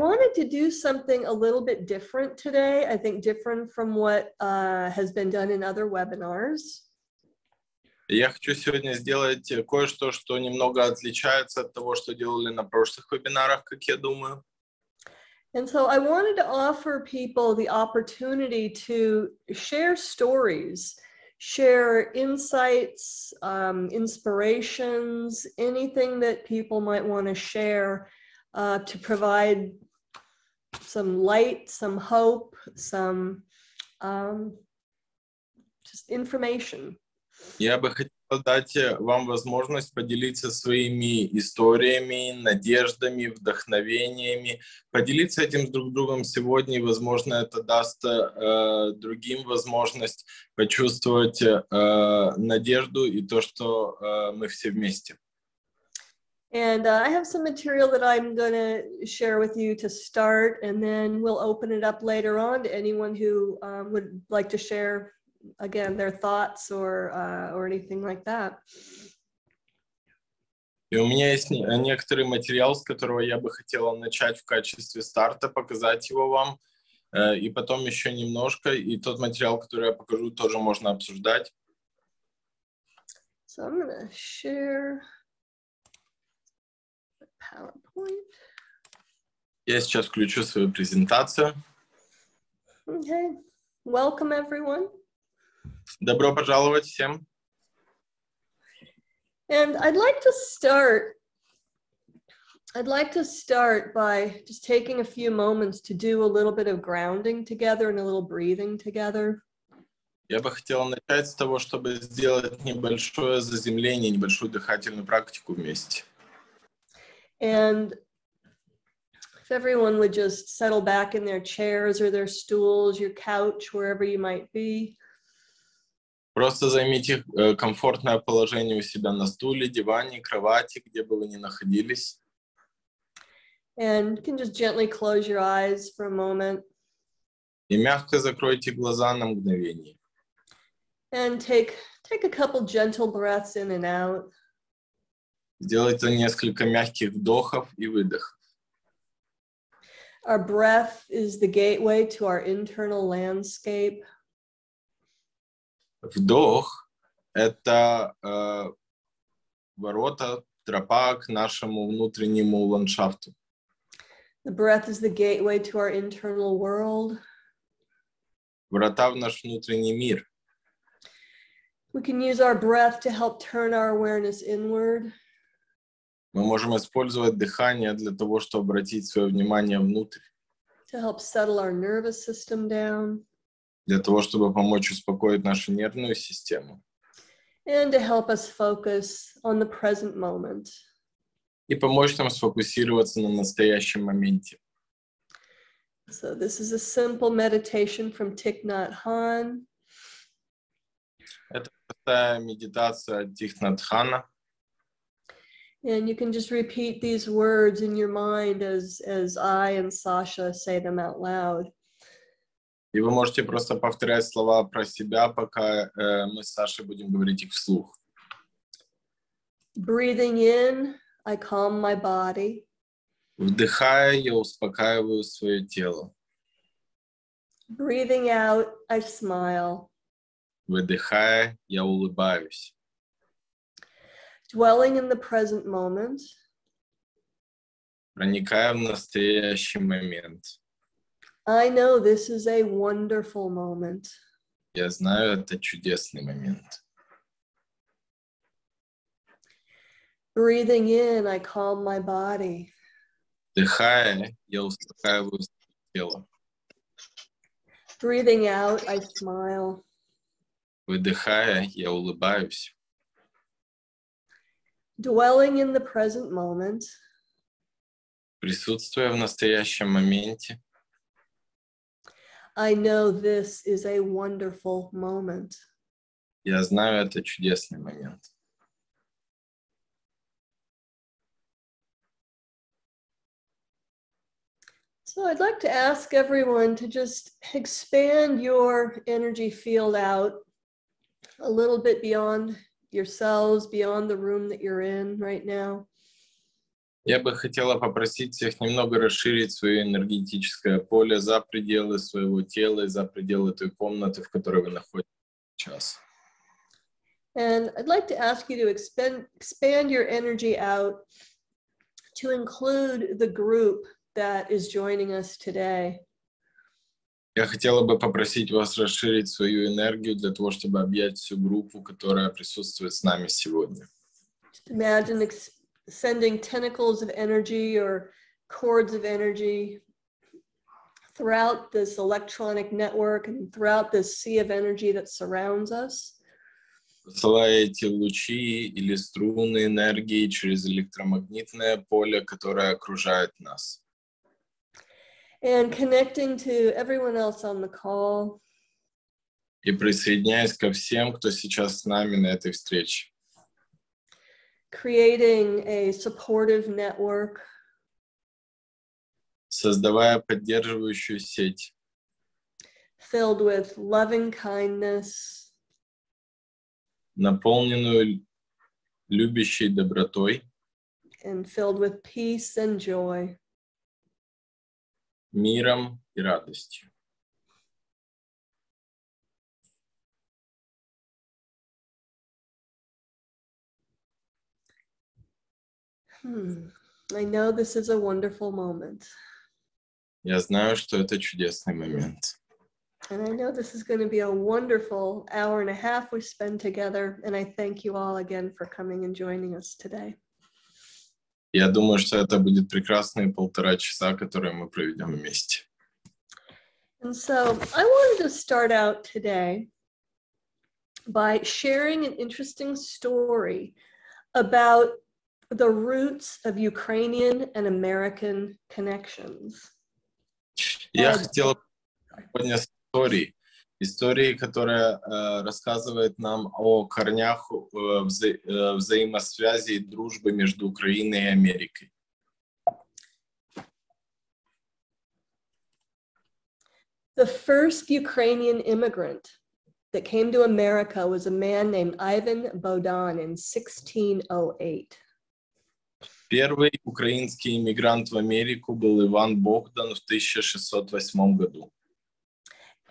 wanted to do something a little bit different today. I think different from what has been done in other webinars. Я хочу сегодня сделать кое-что, что немного отличается от того, что делали на прошлых вебинарах, как я думаю. And so I wanted to offer people the opportunity to share stories, share insights, inspirations, anything that people might want to share to provide some light, some hope, some just information. Я бы хотел дать вам возможность поделиться своими историями, надеждами, вдохновениями, поделиться этим с друг другом сегодня, и, возможно, это даст другим возможность почувствовать надежду и то, что мы все вместе. And I have some material that I'm going to share with you to start, and then we'll open it up later on to anyone who would like to share, again, their thoughts or anything like that. И у меня есть некоторый материал, с которого я бы хотела начать в качестве старта, показать его вам, и потом еще немножко, и тот материал, который я покажу, тоже можно обсуждать. So I'm going to share PowerPoint. Я сейчас включу свою презентацию. Okay. Welcome, everyone. Добро пожаловать всем. And I'd like to start by just taking a few moments to do a little bit of grounding together and a little breathing together. Я бы хотела начать с того, чтобы сделать небольшое заземление, небольшую дыхательную практику вместе. And if everyone would just settle back in their chairs or their stools, your couch, wherever you might be. Просто займите комфортное положение у себя на стуле, диване, кровати, где бы вы ни находились. And you can just gently close your eyes for a moment. И мягко закройте глаза на мгновение. And take a couple gentle breaths in and out. Сделайте несколько мягких вдохов и выдохов. Our breath is the gateway to our internal landscape. Вдох – это ворота, тропа к нашему внутреннему ландшафту. The breath is the gateway to our internal world. Врата в наш внутренний мир. We can use our breath to help turn our awareness inward. Мы можем использовать дыхание для того, чтобы обратить свое внимание внутрь. To help settle our nervous system down. Для того, чтобы помочь успокоить нашу нервную систему. And to help us focus on the present moment. И помочь нам сфокусироваться на настоящем моменте. So this is a simple meditation from Thich Nhat Hanh. Это простая медитация от Тих Нат Хана. And you can just repeat these words in your mind as I and Sasha say them out loud. И вы можете просто повторять слова про себя, пока мы с Сашей будем говорить их вслух. Breathing in, I calm my body. Вдыхая, я успокаиваю свое тело. Breathing out, I smile. Выдыхая, я улыбаюсь. Dwelling in the present moment. Проникая в настоящий момент. I know this is a wonderful moment. Я знаю, это чудесный момент. Breathing in, I calm my body. Вдыхая, я успокаиваю свое тело. Breathing out, I smile. Выдыхая, я улыбаюсь. Dwelling in the present moment. Присутствуя в настоящем моменте. I know this is a wonderful moment. Я знаю, это чудесный момент. So I'd like to ask everyone to just expand your energy field out a little bit beyond yourselves, beyond the room that you're in right now. Я бы хотела попросить всех немного расширить свое энергетическое поле за пределы своего тела и за пределы той комнаты, в которой вы находитесь сейчас. And I'd like to ask you to expand your energy out to include the group that is joining us today. Я хотела бы попросить вас расширить свою энергию для того, чтобы объять всю группу, которая присутствует с нами сегодня. Just imagine sending tentacles of energy or cords of energy throughout this electronic network and throughout this sea of energy that surrounds us. Посылаете лучи или струны энергии через электромагнитное поле, которое окружает нас. And connecting to everyone else on the call. И присоединяясь ко всем, кто сейчас с нами на этой встрече. Creating a supportive network. Создавая поддерживающую сеть. Filled with loving kindness. Наполненную любящей добротой. And filled with peace and joy. Миром и радостью. I know this is a wonderful moment. Я знаю, что это чудесный момент. And I know this is going to be a wonderful hour and a half we spend together. And I thank you all again for coming and joining us today. Я думаю, что это будет прекрасные 1,5 часа, которые мы проведем вместе. And so I wanted to start out today by sharing an interesting story about the roots of Ukrainian and American connections. Я хотела сегодня истории, которая рассказывает нам о корнях взаимосвязи и дружбы между Украиной и Америкой. The first Ukrainian immigrant that came to America was a man named Ivan Bohdan in 1608. Первый украинский иммигрант в Америку был Иван Богдан в 1608 году.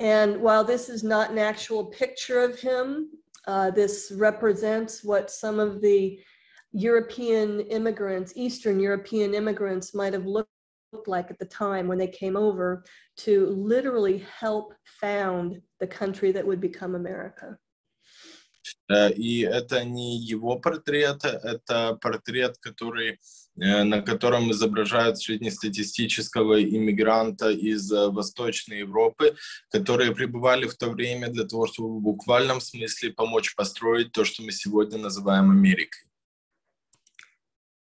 And while this is not an actual picture of him, this represents what some of the European immigrants, Eastern European immigrants, might have looked like at the time when they came over to literally help found the country that would become America. И это не его портрет, это портрет, на котором изображают среднестатистического иммигранта из Восточной Европы, которые пребывали в то время для того, чтобы в буквальном смысле помочь построить то, что мы сегодня называем Америкой.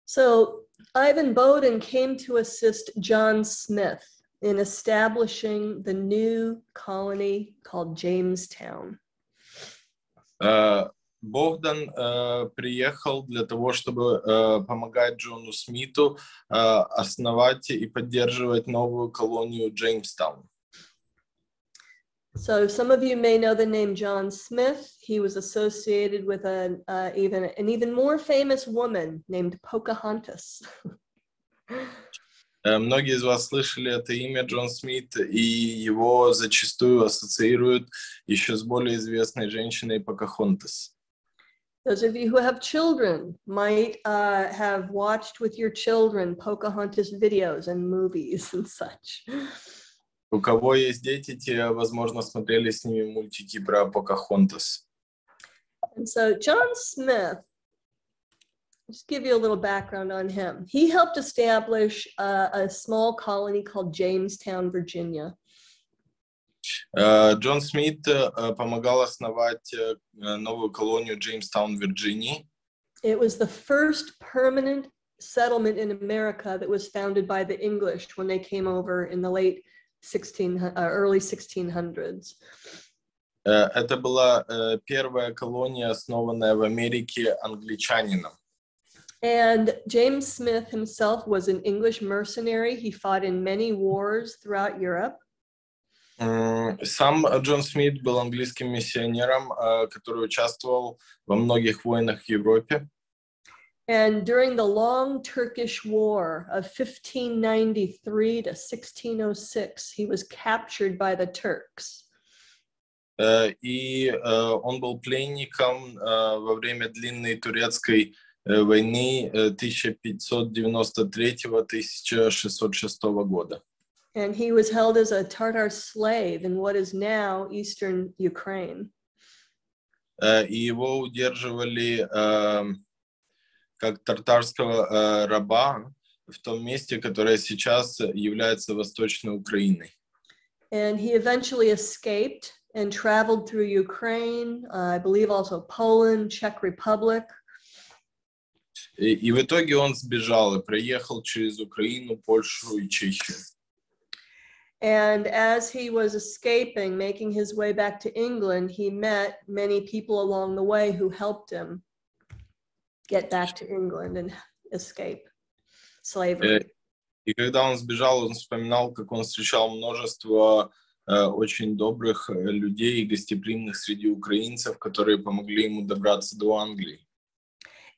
So Ivan Bohdan came to assist John Smith in establishing the new colony called Jamestown. Богдан приехал для того, чтобы помогать Джону Смиту основать и поддерживать новую колонию Джеймстаун. So some of you may know the name John Smith. He was associated with an even more famous woman named Pocahontas. Многие из вас слышали это имя Джон Смит, и его зачастую ассоциируют еще с более известной женщиной Покахонтас. Those of you who have children might have watched with your children Pocahontas videos and movies and such. У кого есть дети, те, возможно, смотрели с ними мультики про Покахонтас. And so John Smith, just give you a little background on him. He helped establish a small colony called Jamestown, Virginia. Джон Смит помогал основать новую колонию Джеймстаун, Вирджинии. It was the first permanent settlement in America that was founded by the English when they came over in the early 1600s. Это была первая колония, основанная в Америке англичанином. And James Smith himself was an English mercenary. He fought in many wars throughout Europe. Сам Джон Смит был английским миссионером, который участвовал во многих войнах в Европе. And during the long Turkish War of 1593 to 1606, he was captured by the Turks. И он был пленником во время длинной турецкой войны 1593-1606 года. And he was held as a Tatar slave in what is now eastern Ukraine. И его удерживали как тартарского раба в том месте, которое сейчас является Восточной Украиной. And he eventually escaped and traveled through Ukraine, I believe also Poland, Czech Republic. И в итоге он сбежал и проехал через Украину, Польшу и Чехию. And as he was escaping, making his way back to England, he met many people along the way who helped him get back to England and escape slavery. И когда он сбежал, он вспоминал, как он встречал множество очень добрых людей и гостеприимных среди украинцев, которые помогли ему добраться до Англии.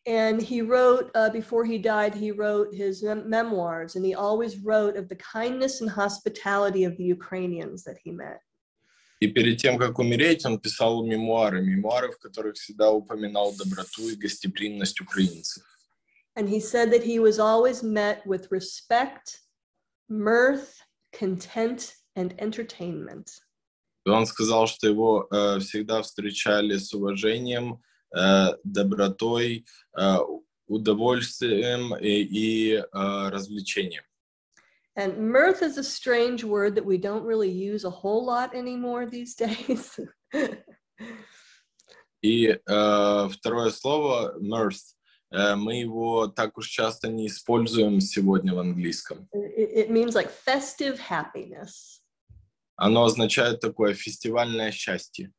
And he wrote, before he died, he wrote his memoirs, and he always wrote of the kindness and hospitality of the Ukrainians that he met. И перед тем, как умереть, он писал мемуары, в которых всегда упоминал доброту и гостеприимность украинцев. And he said that he was always met with respect, mirth, content, and entertainment. И он сказал, что его всегда встречали с уважением, добротой, удовольствием и развлечением. And mirth is a strange word that we don't really use a whole lot anymore these days. И второе слово mirth, мы его так уж часто не используем сегодня в английском. It means like festive happiness. Оно означает такое фестивальное счастье.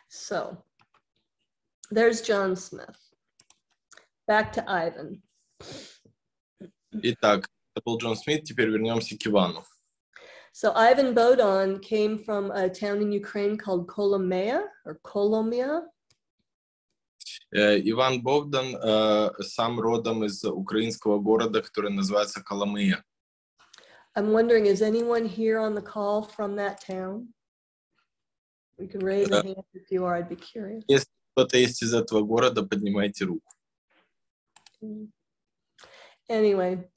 So, there's John Smith. Back to Ivan. Итак, это был Джон Смит, теперь вернемся к Ивану. So Ivan Bodon came from a town in Ukraine called Kolomea or Kolomia. Иван Богдан сам родом из украинского города, который называется Коломия. I'm wondering, is anyone here on the call from that town? We can raise a hand if you are, I'd be curious. Если кто-то есть из этого города, поднимайте руку. Anyway,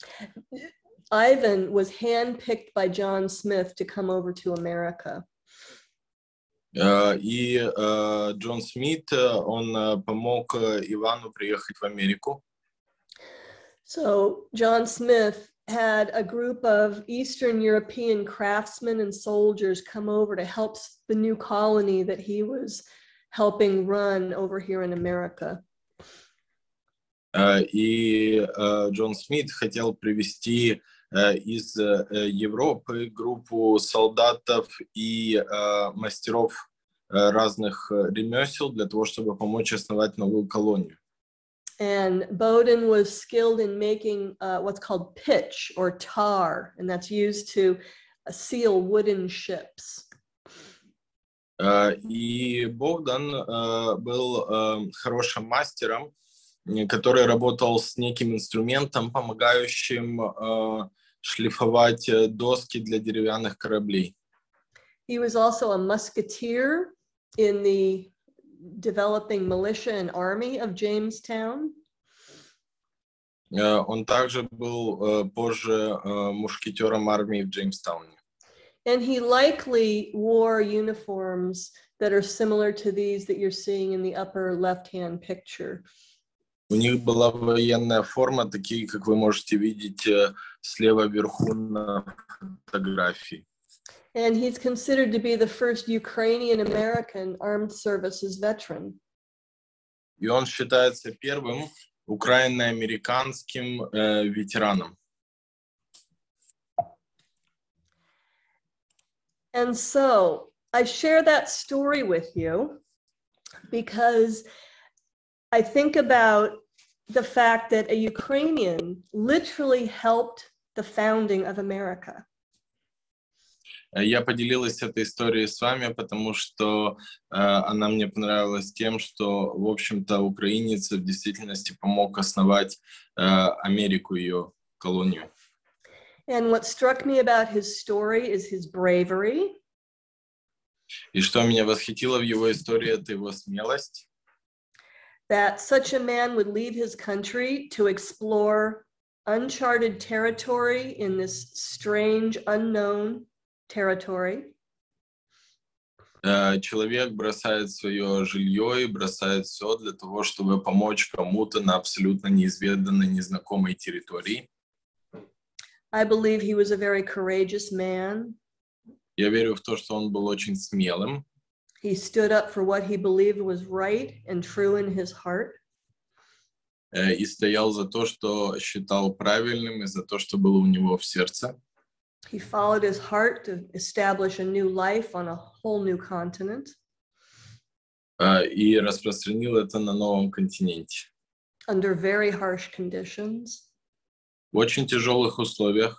Ivan was handpicked by John Smith to come over to America. И Джон Смит, он помог Ивану приехать в Америку. So John Smith had a group of Eastern European craftsmen and soldiers come over to help the new colony that he was helping run over here in America. И Джон Смит хотел привести из Европы группу солдатов и мастеров разных ремесел для того, чтобы помочь основать новую колонию. And Bodin was skilled in making what's called pitch or tar, and that's used to seal wooden ships. И Богдан был хорошим мастером, который работал с неким инструментом, помогающим шлифовать доски для деревянных кораблей. He was also a musketeer in the developing militia and army of Jamestown. Он также был позже мушкетером армии в Джеймстауне. And he likely wore uniforms that are similar to these that you're seeing in the upper left-hand picture. У них была военная форма, такие, как вы можете видеть слева вверху на фотографии. And he's considered to be the first Ukrainian-American armed services veteran. И он считается первым украино-американским ветераном. And so I share that story with you because I think about the fact that a Ukrainian literally helped the founding of America. Я поделилась этой историей с вами, потому что она мне понравилась тем, что, в общем-то, украинец в действительности помог основать Америку, ее колонию. And what struck me about his story is his bravery. И что меня восхитило в его истории, это его смелость. That such a man would leave his country to explore uncharted territory in this strange, unknown territory. Человек бросает свое жилье и бросает все для того, чтобы помочь кому-то на абсолютно неизведанной, незнакомой территории. I believe he was a very courageous man. Я верю в то, что он был очень смелым. He stood up for what he believed was right and true in his heart. И стоял за то, что считал правильным, и за то, что было у него в сердце. He followed his heart to establish a new life on a whole new continent. И распространил это на новом континенте. Under very harsh conditions. В очень тяжелых условиях.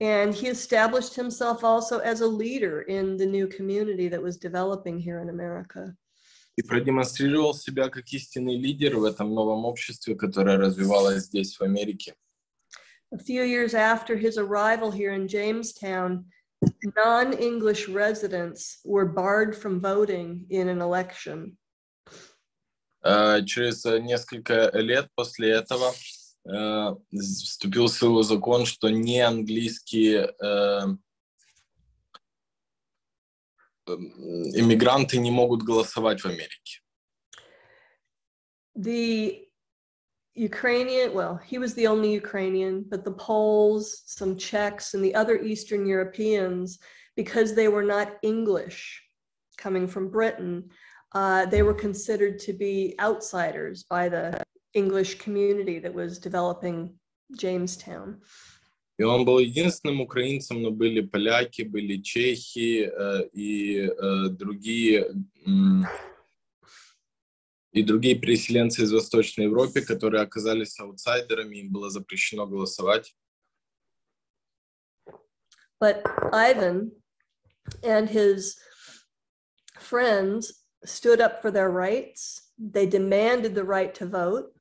And he established himself also as a leader in the new community that was developing here in America. И продемонстрировал себя как истинный лидер в этом новом обществе, которое развивалось здесь, в Америке. A few years after his arrival here in Jamestown, non-English residents were barred from voting in an election. Через несколько лет после этого вступил в силу закон, что неанглийские иммигранты не могут голосовать в Америке. The Ukrainian, well, he was the only Ukrainian, but the Poles, some Czechs, and the other Eastern Europeans, because they were not English coming from Britain, they were considered to be outsiders by the English community that was developing Jamestown. И он был единственным украинцем, но были поляки, были чехи и другие переселенцы из Восточной Европы, которые оказались аутсайдерами, им было запрещено голосовать. But Ivan and his friends stood up for their rights. They demanded the right to vote.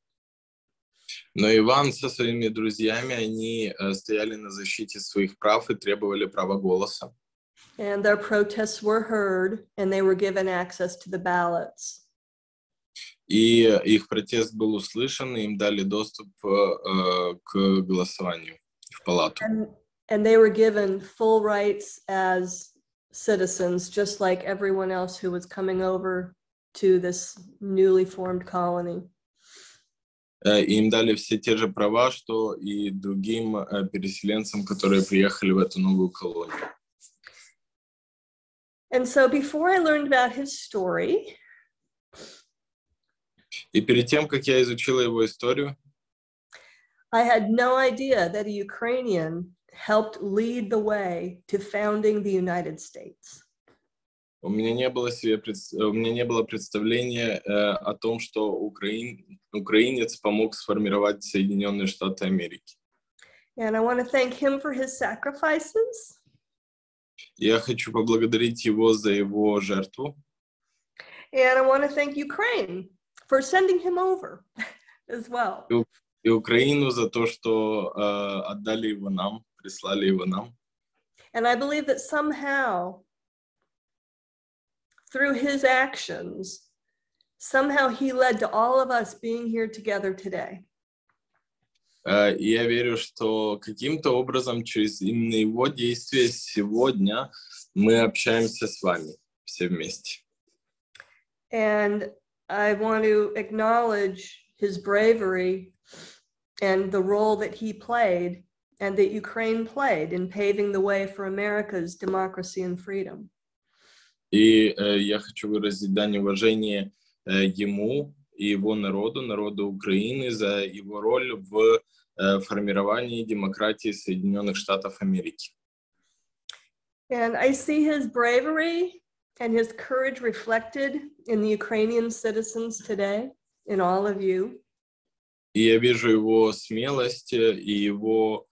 Но Иван со своими друзьями, они стояли на защите своих прав и требовали права голоса. And their protests were heard, and they were given access to the ballots. И их протест был услышан, и им дали доступ к голосованию в палату. And they were given full rights as citizens, just like everyone else who was coming over to this newly formed colony. Им дали все те же права, что и другим переселенцам, которые приехали в эту новую колонию. And so before I learned about his story, и перед тем, как я изучила его историю, I had no idea that a Ukrainian helped lead the way to founding the United States. У меня не было представления о том, что украинец помог сформировать Соединенные Штаты Америки. And I want to thank him for his sacrifices. Я хочу поблагодарить его за его жертву. And I want to thank Ukraine for sending him over as well. И Украину за то, что отдали его нам, прислали его нам. And I believe that somehow, through his actions, somehow he led to all of us being here together today. И я верю, что каким-то образом через именно его действия сегодня мы общаемся с вами все вместе. And I want to acknowledge his bravery and the role that he played and that Ukraine played in paving the way for America's democracy and freedom. И я хочу выразить дань уважения ему и его народу Украины за его роль в формировании демократии Соединенных Штатов Америки. And I see his bravery and his courage reflected in the Ukrainian citizens today, in all of you. И я вижу его смелость и его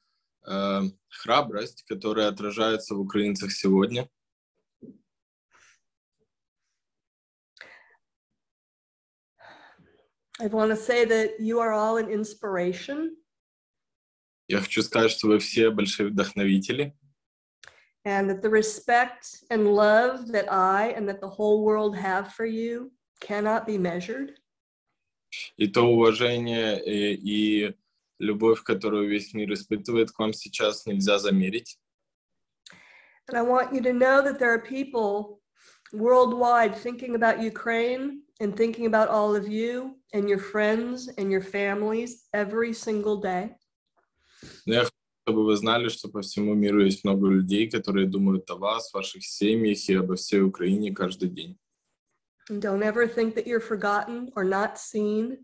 храбрость, которая отражается в украинцах сегодня. I want to say that you are all an inspiration. Я хочу сказать, что вы все большие вдохновители. And that the respect and love that I and that the whole world have for you cannot be measured. И то уважение и любовь, которую весь мир испытывает к вам сейчас, нельзя замерить. And I want you to know that there are people worldwide thinking about Ukraine and thinking about all of you and your friends and your families every single day. Но я хочу, чтобы вы знали, что по всему миру есть много людей, которые думают о вас, ваших семьях и обо всей Украине каждый день. And don't ever think that you're forgotten or not seen.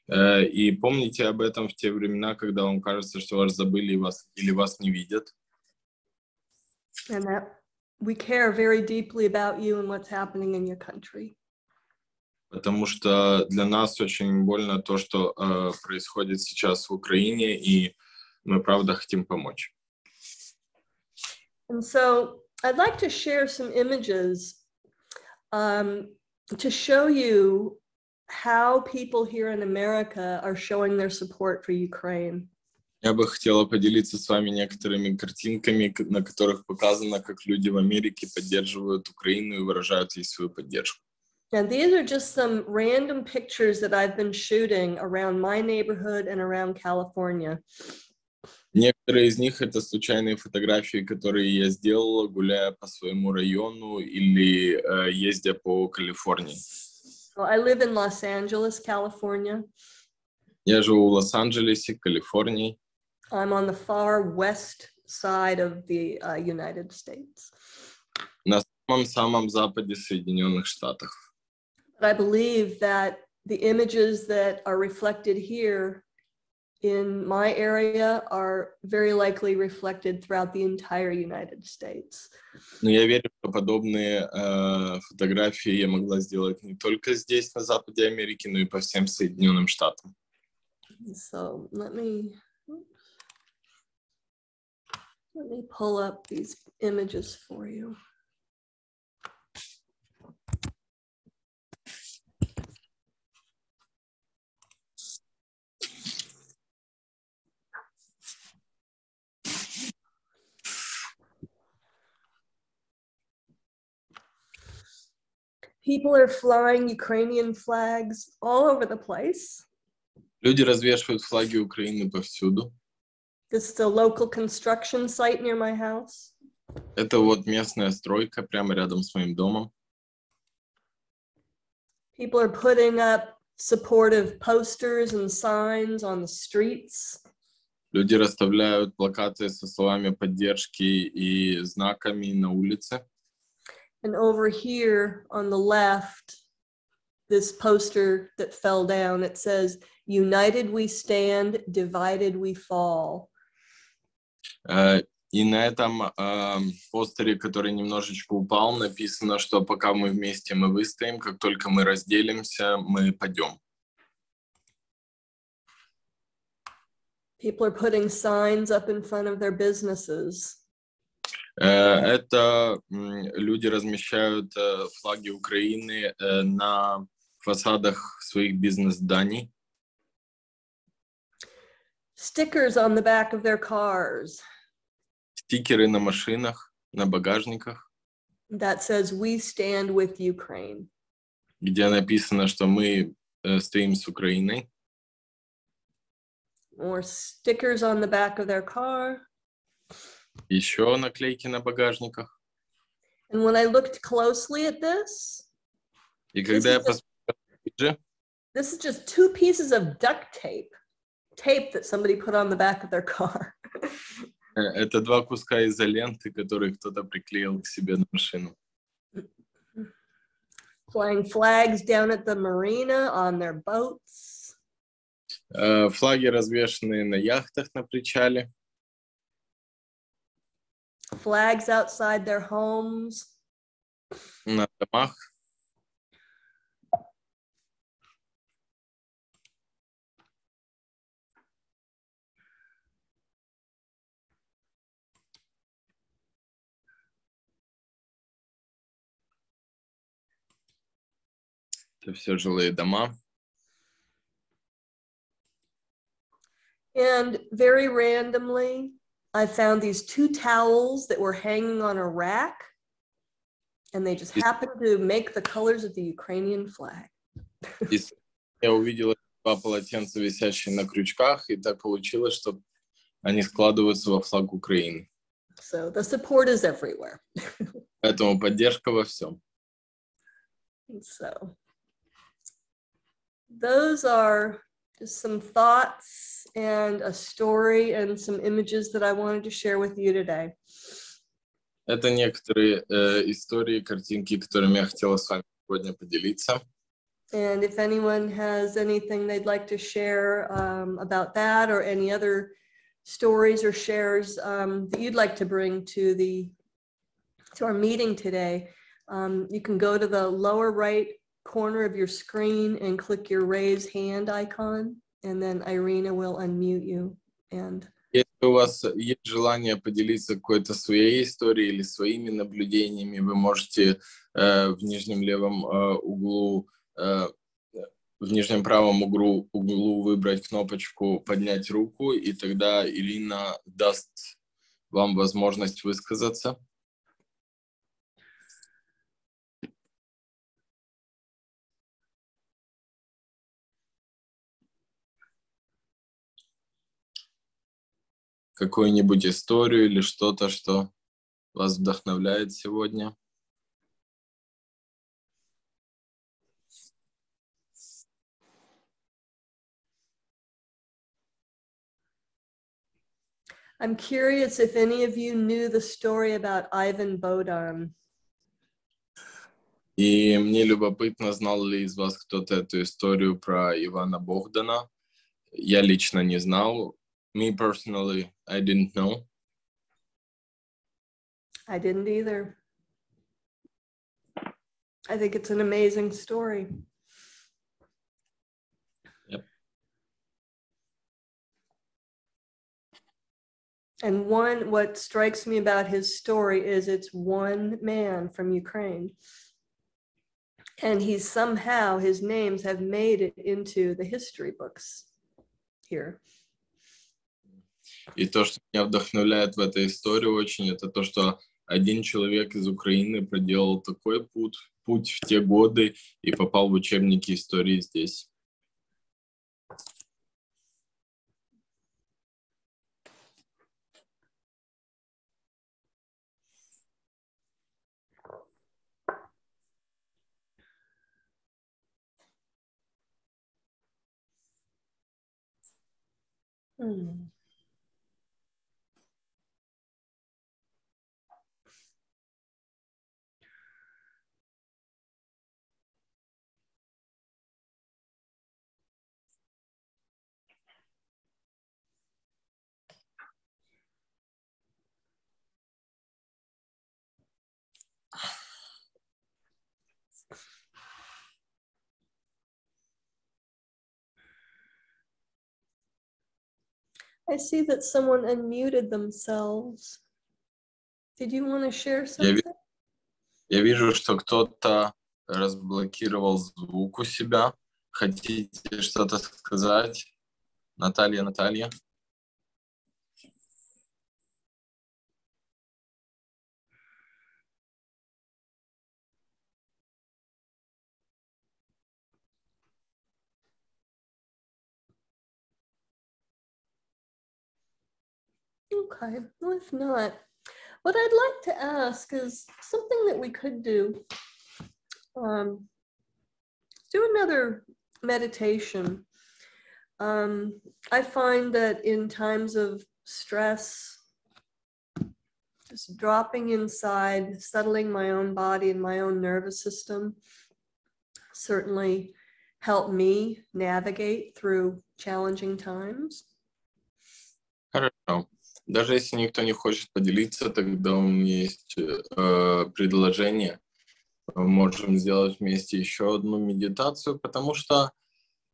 И помните об этом в те времена, когда вам кажется, что вас забыли или вас не видят. And that we care very deeply about you and what's happening in your country. Потому что для нас очень больно то, что происходит сейчас в Украине, и мы, правда, хотим помочь. And so I'd like to share some images to show you how people here in America are showing their support for Ukraine. Я бы хотела поделиться с вами некоторыми картинками, на которых показано, как люди в Америке поддерживают Украину и выражают ей свою поддержку. And these are just some random pictures that I've been shooting around my neighborhood and around California. Некоторые из них — это случайные фотографии, которые я сделала, гуляя по своему району или ездя по Калифорнии. Well, I live in Los Angeles, California. Я живу в Лос-Анджелесе, Калифорнии. I'm on the far west side of the United States. На самом западе Соединенных Штатов. But I believe that the images that are reflected here in my area are very likely reflected throughout the entire United States. Но я верю, что подобные фотографии я могла сделать не только здесь, на западе Америки, но и по всем Соединенным Штатам. So let me pull up these images for you. People are flying Ukrainian flags all over the place. Люди развешивают флаги Украины повсюду. This is a local construction site near my house. Это вот местная стройка прямо рядом с моим домом. People are putting up supportive posters and signs on the streets. Люди расставляют плакаты со словами поддержки и знаками на улице. And over here on the left, this poster that fell down, it says, "United we stand, divided we fall." И на этом постере, который немножечко упал, написано, что пока мы вместе, мы выстоим, как только мы разделимся, мы падем. People are putting signs up in front of their businesses. Это люди размещают флаги Украины на фасадах своих бизнес-зданий. Stickers on the back of their cars. Стикеры на машинах, на багажниках. That says, "We stand with Ukraine." Где написано, что мы стоим с Украиной. More stickers on the back of their car. Еще наклейки на багажниках. And when I looked closely at this, И когда я посмотрел, this is just two pieces of duct tape that somebody put on the back of their car. это два куска изоленты, которые кто-то приклеил к себе на машину. Flying flags down at the marina on their boats. Флаги развешаны на яхтах на причале. Flags outside their homes. На домах. Это все жилые дома. And very randomly, I found these 2 towels that were hanging on a rack, and they just happened to make the colors of the Ukrainian flag. Я увидел 2 полотенца, висящие на крючках, и так получилось, что они складываются во флаг Украины. So the support is everywhere. Поэтому поддержка во всем. So those are just some thoughts and a story and some images that I wanted to share with you today. Это некоторые истории, картинки, которыми я хотела с вами сегодня поделиться. And if anyone has anything they'd like to share about that or any other stories or shares that you'd like to bring to our meeting today, you can go to the lower right corner of your screen and click your raise hand icon, and then Irina will unmute you. And если у вас есть желание поделиться какой-то своей историей или своими наблюдениями, вы можете в нижнем левом углу, в нижнем правом углу выбрать кнопочку «Поднять руку», и тогда Ирина даст вам возможность высказаться. Какую-нибудь историю или что-то, что вас вдохновляет сегодня. I'm curious if any of you knew the story about Ivan Bodan. И мне любопытно, знал ли из вас кто-то эту историю про Ивана Богдана. Я лично не знал. Me personally, I didn't know. I didn't either. I think it's an amazing story. Yep. And what strikes me about his story is it's one man from Ukraine. And his names have made it into the history books here. И то, что меня вдохновляет в этой истории очень, это то, что один человек из Украины проделал такой путь в те годы и попал в учебники истории здесь. I see that someone unmuted themselves. Did you want to share something? Я вижу, что кто-то разблокировал звук у себя. Хотите что-то сказать? Наталья? Okay, well, if not, what I'd like to ask is something that we could do. Do another meditation. I find that in times of stress, just dropping inside, settling my own body and my own nervous system certainly help me navigate through challenging times. Хорошо. Даже если никто не хочет поделиться, тогда у меня есть предложение. Мы можем сделать вместе еще одну медитацию, потому что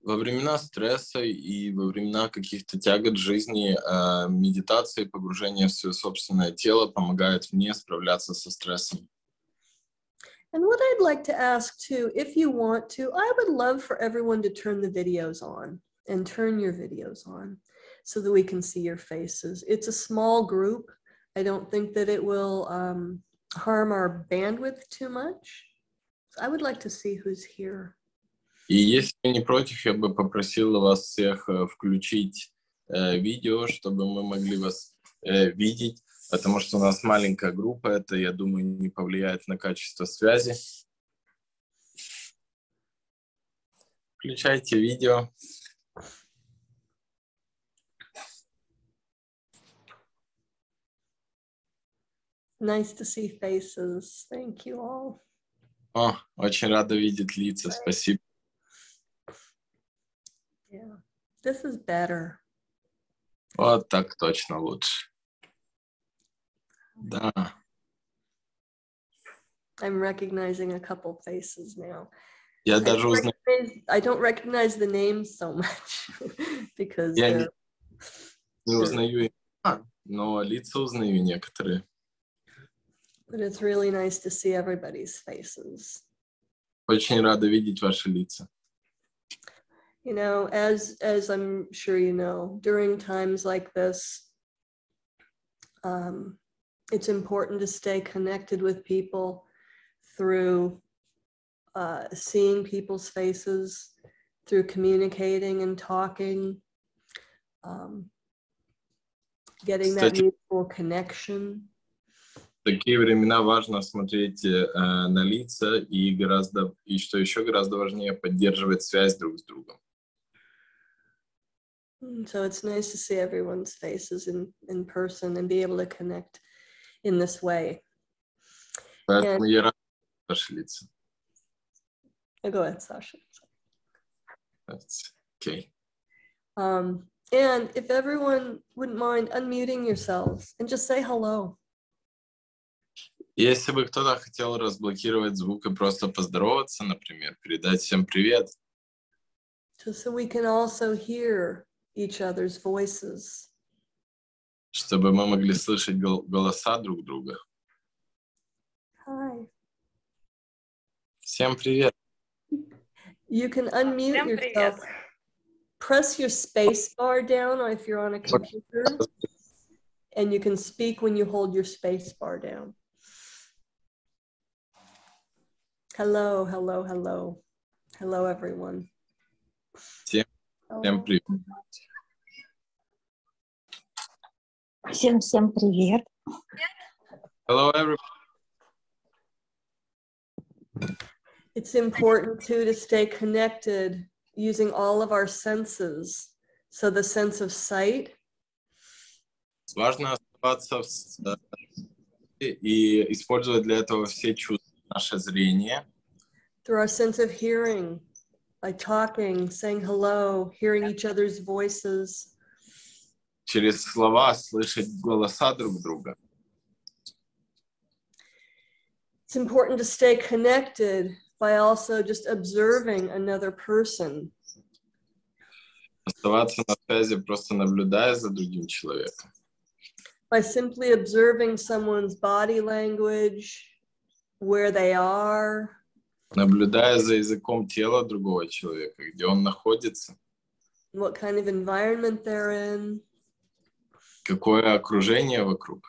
во времена стресса и во времена каких-то тягот жизни медитация и погружение в свое собственное тело помогает мне справляться со стрессом. And what I'd like to ask too, if you want to, I would love for everyone to turn the videos on and turn your videos on so that we can see your faces. It's a small group. I don't think that it will harm our bandwidth too much. So I would like to see who's here. И если вы не против, я бы попросил вас всех включить видео, чтобы мы могли вас видеть, потому что у нас маленькая группа, это, я думаю, не повлияет на качество связи. Включайте видео. Nice to see faces. Thank you all. О, очень рада видеть лица. Спасибо. Yeah, this is better. Вот так точно лучше. Да. I'm recognizing a couple faces now. Я даже узнаю. I don't recognize the names so much because Я не узнаю, но лица узнаю некоторые. But it's really nice to see everybody's faces. Очень рада видеть ваши лица. You know, as I'm sure you know, during times like this, it's important to stay connected with people through seeing people's faces, through communicating and talking, getting that mutual connection. В такие времена важно смотреть на лица и что еще гораздо важнее, поддерживать связь друг с другом. So it's nice to see everyone's faces in person and be able to connect in this way. Поэтому я рад ваши лица. Go ahead, Sasha. That's okay. And if everyone wouldn't mind unmuting yourselves and just say hello. Если бы кто-то хотел разблокировать звук и просто поздороваться, например, передать всем привет. So we can also hear each other's voices. Чтобы мы могли слышать голоса друг друга. Hi. Всем привет. You can unmute yourself. Press your space bar down if you're on a computer, and you can speak when you hold your space bar down. Hello, hello, hello. Hello, everyone. Всем привет. Всем привет. Hello, everyone. It's important too to stay connected using all of our senses. So the sense of sight. Важно оставаться и использовать для этого все чувства, наше зрение. Through our sense of hearing, by talking, saying hello, hearing each other's voices. Через слова слышать голоса друг друга. It's important to stay connected by also just observing another person. Оставаться на связи, просто наблюдая за другим человеком. By simply observing someone's body language, where they are. Наблюдая за языком тела другого человека, где он находится. What kind of environment they're in. Какое окружение вокруг.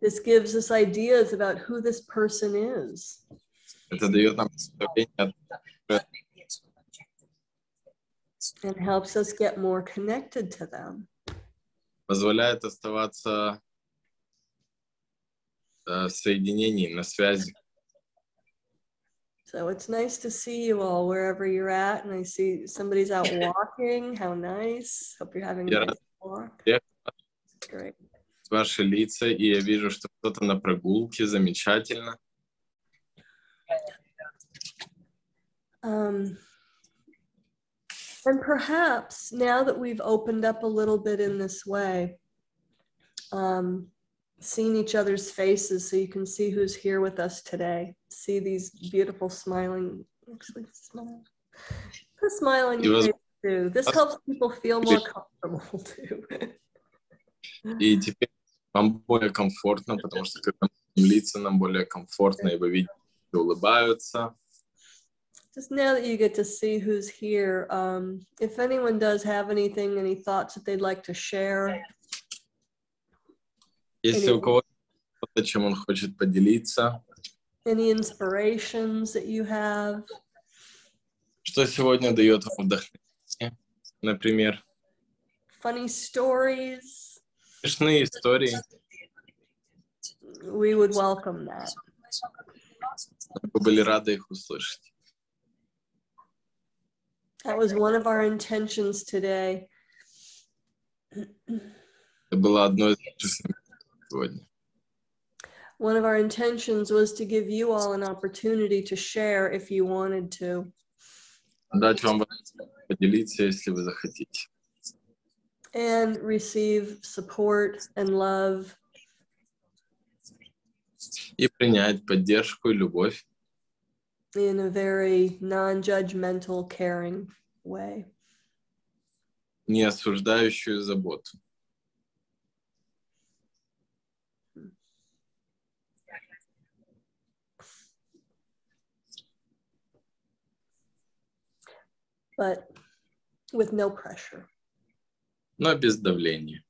This gives us ideas about who this person is. Это дает нам представление And helps us get more connected to them. позволяет оставаться в соединении, на связи. So it's nice to see you all wherever you're at, and I see somebody's out walking. How nice! Hope you're having a nice walk. Great. Ваши лица, и я вижу, что кто-то на прогулке, замечательно. And perhaps now that we've opened up a little bit in this way, seeing each other's faces so you can see who's here with us today, see these beautiful smiling, actually smile. Put a smile on your face too. This helps people feel more comfortable too. И теперь вам более комфортно, потому что когда мы видим лица, нам более комфортно, и вы видите улыбаются. Just now that you get to see who's here, if anyone does have anything, any thoughts that they'd like to share. Если у кого-то что-то, чем он хочет поделиться. Any inspirations that you have. Что сегодня дает вам вдохновение, например? Funny stories. Смешные истории. We would welcome that. Мы были рады их услышать. That was one of our intentions today. Это было одно из наших сегодня. One of our intentions was to give you all an opportunity to share if you wanted to. Дать вам возможность поделиться, если вы захотите. And receive support and love. И принять поддержку и любовь. In a very non-judgmental, caring way. Не осуждающую заботу. But with no pressure. Но без давления.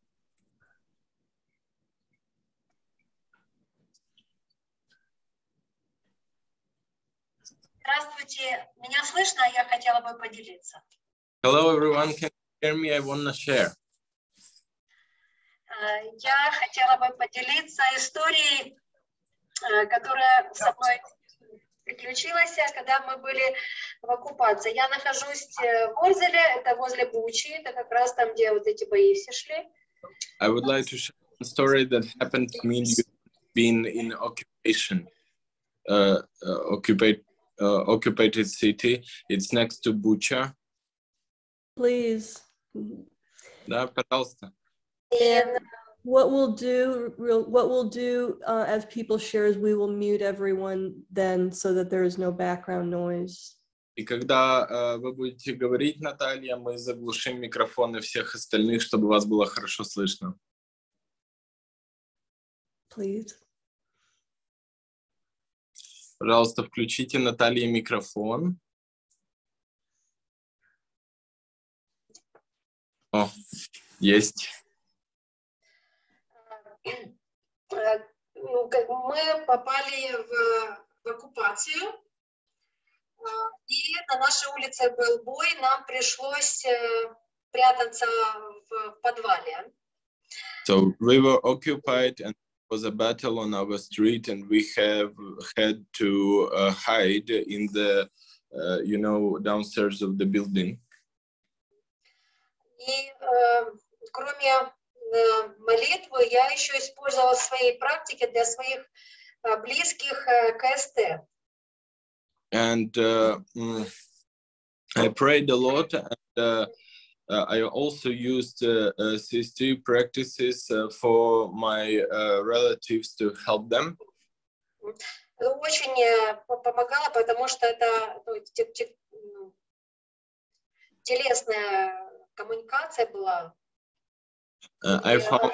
Здравствуйте, меня слышно? Я хотела бы поделиться. Hello everyone, can you hear me? I want to share. Я хотела бы поделиться историей, которая со мной приключилась, когда мы были в оккупации. Я нахожусь в Орзеле, это возле Бучи, это как раз там, где вот эти бои все шли. I would like to share a story that happened to me being in occupation, occupied city. It's next to Bucha. Please. Да, пожалуйста. And what we'll do as people share is we will mute everyone then so that there is no background noise. И когда вы будете говорить, Наталья, мы заглушим микрофоны всех остальных, чтобы вас было хорошо слышно. Please. Пожалуйста, включите Наталье микрофон. О, есть. Мы попали в оккупацию, и на нашей улице был бой, нам пришлось прятаться в подвале. So we were occupied and there was a battle on our street and we had to hide in the, downstairs of the building. И кроме молитвы я еще использовала в своей практике для своих близких CST. And I prayed a lot, and I also used CST practices for my relatives to help them. Очень помогало, потому что это телесная коммуникация была. I found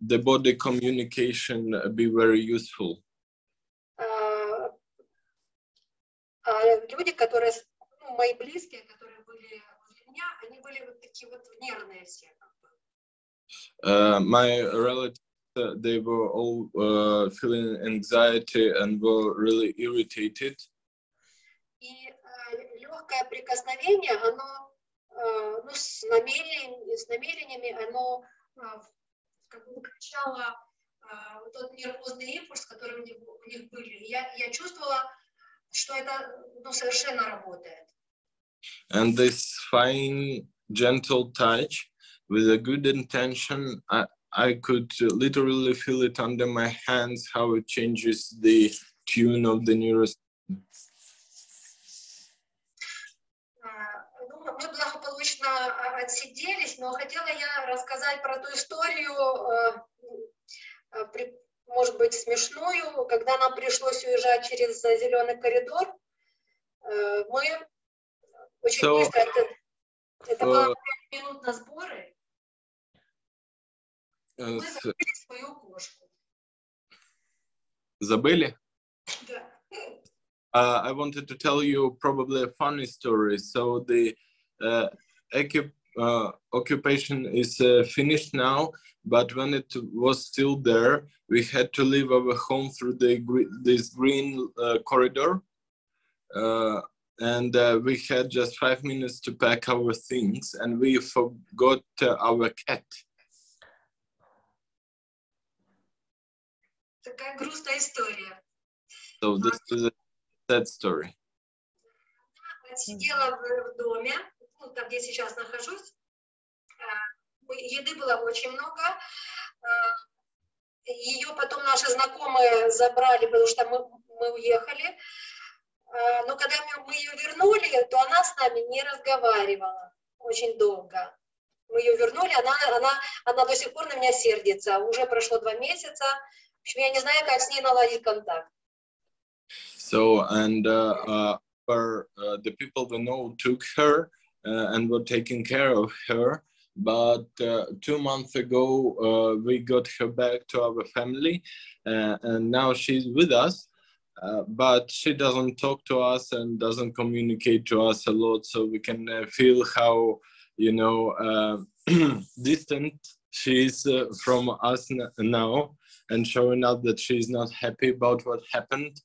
the body communication be very useful. Люди, которые, мои близкие, которые были возле меня, они были вот такие вот нервные все. My relatives, they were all feeling anxiety and were really irritated. И легкое прикосновение, оно с намерениями, оно как бы выключало тот нервозный импульс, который у них были. Я чувствовала, что это совершенно работает. And this fine, gentle touch with a good intention, I could literally feel it under my hands, how it changes the tune of the nervous. Мы благополучно отсиделись, но хотела я рассказать про ту историю, может быть, смешную, когда нам пришлось уезжать через зеленый коридор. Мы очень быстро, это было 5 минут на сборы, мы забыли свою кошку. Забыли? Да. I wanted to tell you probably a funny story. So the occupation is finished now, but when it was still there, we had to leave our home through this green corridor. And we had just 5 minutes to pack our things, and we forgot our cat. Такая грустная история. So this is a sad story. Сидела в доме, ну, там, где я сейчас нахожусь. Еды было очень много. Ее потом наши знакомые забрали, потому что мы уехали. Но когда мы ее вернули, то она с нами не разговаривала очень долго. Мы ее вернули, она до сих пор на меня сердится. Уже прошло 2 месяца. В общем, я не знаю, как с ней наладить контакт. So, and the people we know took her and were taking care of her. But 2 months ago, we got her back to our family, and now she's with us. But she doesn't talk to us and doesn't communicate to us a lot, so we can feel how, you know, distant she is from us now, and showing up that she's not happy about what happened.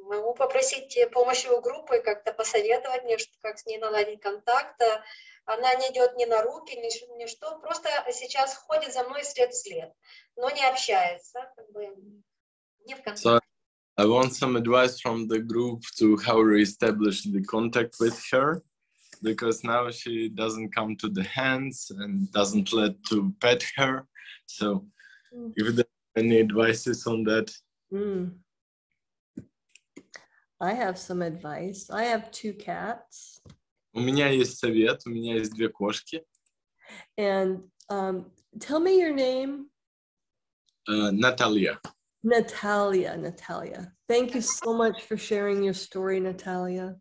Могу попросить помощи у группы, как-то посоветовать мне, как с ней наладить контакт. Она не идет ни на руки, ни что, просто сейчас ходит за мной след в след, но не общается, как бы не в контакте. So I want some advice from the group to how to reestablish the contact with her, because now she doesn't come to the hands and doesn't let to pet her. So if there are any advices on that. I have some advice. I have 2 cats. У меня есть совет, у меня есть 2 кошки. And tell me your name. Natalia. Natalia. Thank you so much for sharing your story, Natalia.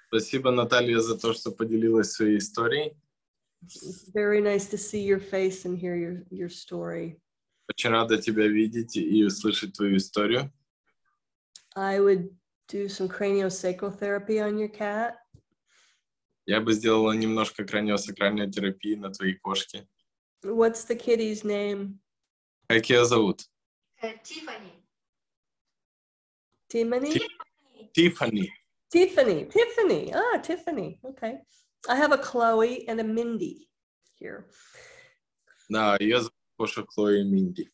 Спасибо, Наталья, за то, что поделилась своей историей. It's very nice to see your face and hear your story. Очень рада тебя видеть и услышать твою историю. I would do some craniosacral therapy on your cat. Я бы сделала немножко краниосакральной терапии на твоей кошке. What's the kitty's name? Как ее зовут? Тиффани. Tiffany? Tiffany. Ah, Tiffany. Okay. I have a Chloe and a Mindy here. Да, ее зовут кошка Хлоя и Минди.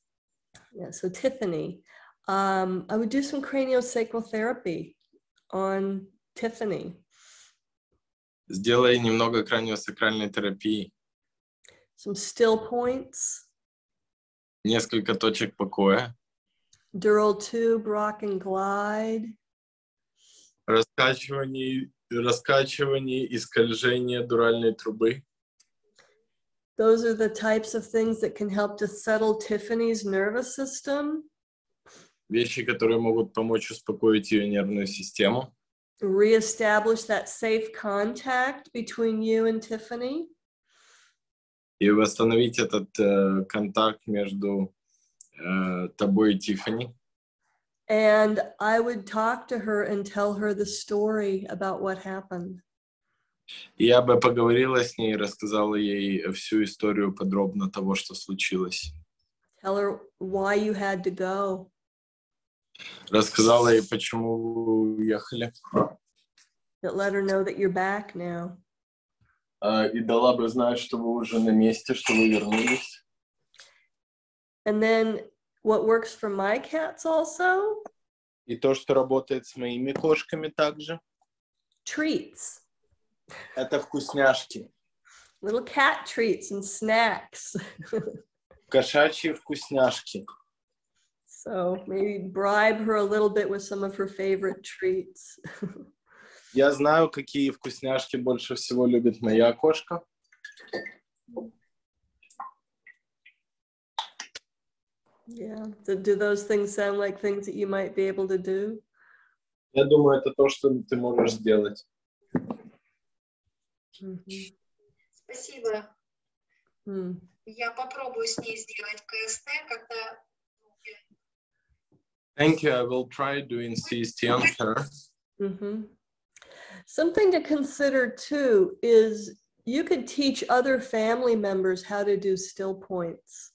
Yeah, so Tiffany. I would do some craniosacral therapy on Tiffany. Сделай немного краниосакральной терапии. Some still points. Несколько точек покоя. Dural tube, rock and glide. Раскачивание и скольжение дуральной трубы. Those are the types of things that can help to settle Tiffany's nervous system. Вещи, которые могут помочь успокоить ее нервную систему. Reestablish that safe contact between you and Tiffany. И восстановить этот контакт между тобой и Тиффани. And I would talk to her and tell her the story about what happened. Я бы поговорила с ней и рассказала ей всю историю подробно того, что случилось. Tell her why you had to go. Рассказала ей, почему вы уехали. That let her know that you're back now. И дала бы знать, что вы уже на месте, что вы вернулись. And then what works for my cats also? И то, что работает с моими кошками также. Treats. Это вкусняшки. Little cat treats and snacks. Кошачьи вкусняшки. So maybe bribe her a little bit with some of her favorite treats. Я знаю, какие вкусняшки больше всего любит моя кошка. Yeah. Do those things sound like things that you might be able to do? Я думаю, это то, что ты можешь сделать. Mm-hmm. Спасибо. Я попробую с ней сделать КСТ, когда Thank you. I will try doing CST answer. Mm-hmm. Something to consider too is you could teach other family members how to do still points.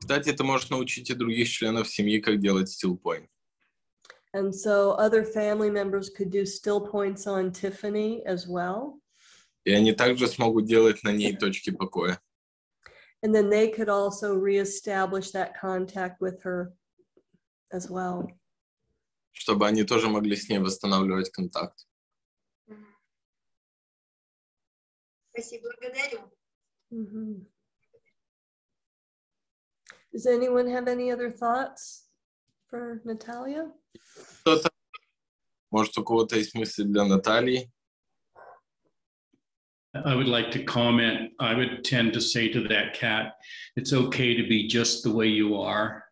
Кстати, ты можешь научить и других членов семьи, как делать still point. And so other family members could do still points on Tiffany as well. И они также смогут делать на ней точки покоя. And then they could also reestablish that contact with her as well. Чтобы они тоже могли с ней восстанавливать контакт. Спасибо, благодарю. Mm-hmm. Does anyone have any other thoughts for Natalia? Кто-то, может, у кого-то есть мысли для Натальи? I would like to comment. I would tend to say to that cat, it's okay to be just the way you are.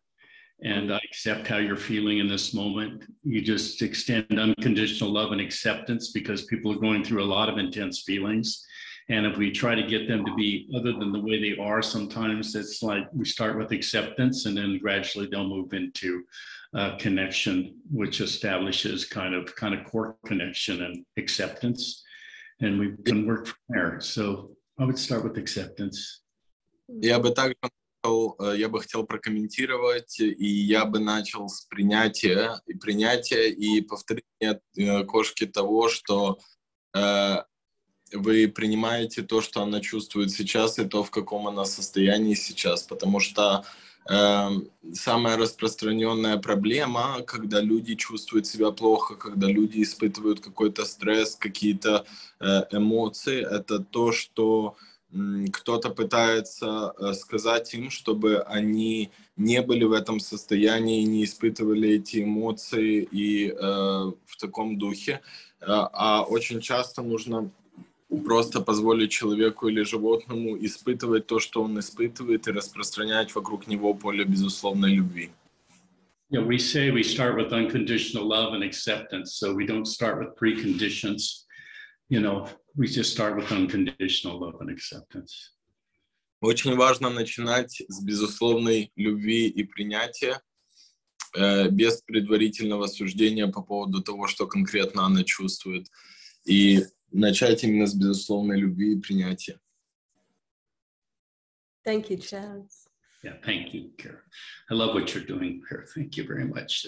And I accept how you're feeling in this moment. You just extend unconditional love and acceptance because people are going through a lot of intense feelings. And if we try to get them to be other than the way they are, sometimes it's like we start with acceptance and then gradually they'll move into connection, which establishes kind of core connection and acceptance. And we can work from there. So I would start with acceptance. Я бы хотел прокомментировать, и я бы начал с принятия и повторения кошки того, что вы принимаете то, что она чувствует сейчас, и то, в каком она состоянии сейчас, потому что самая распространенная проблема, когда люди чувствуют себя плохо, когда люди испытывают какой-то стресс, какие-то эмоции, это то, что кто-то пытается сказать им, чтобы они не были в этом состоянии, не испытывали эти эмоции и в таком духе. А очень часто нужно просто позволить человеку или животному испытывать то, что он испытывает, и распространять вокруг него поле безусловной любви. Yeah, we say we start with unconditional love and acceptance, so we don't start with preconditions. We just start with unconditional love and acceptance. Очень важно начинать с безусловной любви и принятия, без предварительного суждения по поводу того, что конкретно она чувствует. И начать именно с безусловной любви и принятия. Thank you, Chaz. Yeah, thank you, Kara. I love what you're doing here. Thank you very much.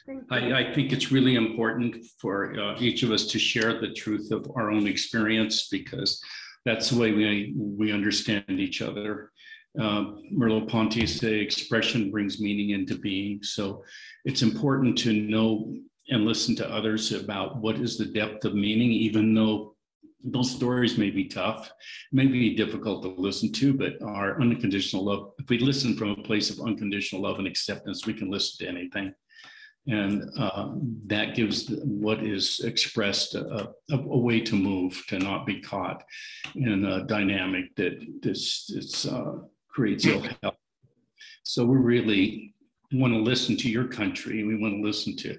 Thank you. I think it's really important for each of us to share the truth of our own experience because that's the way we understand each other. Merleau-Ponty say expression brings meaning into being. So it's important to know and listen to others about what is the depth of meaning, even though those stories may be tough, may be difficult to listen to, but our unconditional love, if we listen from a place of unconditional love and acceptance, we can listen to anything. And that gives what is expressed a way to move, to not be caught in a dynamic that creates ill health. So we really want to listen to your country. We want to listen to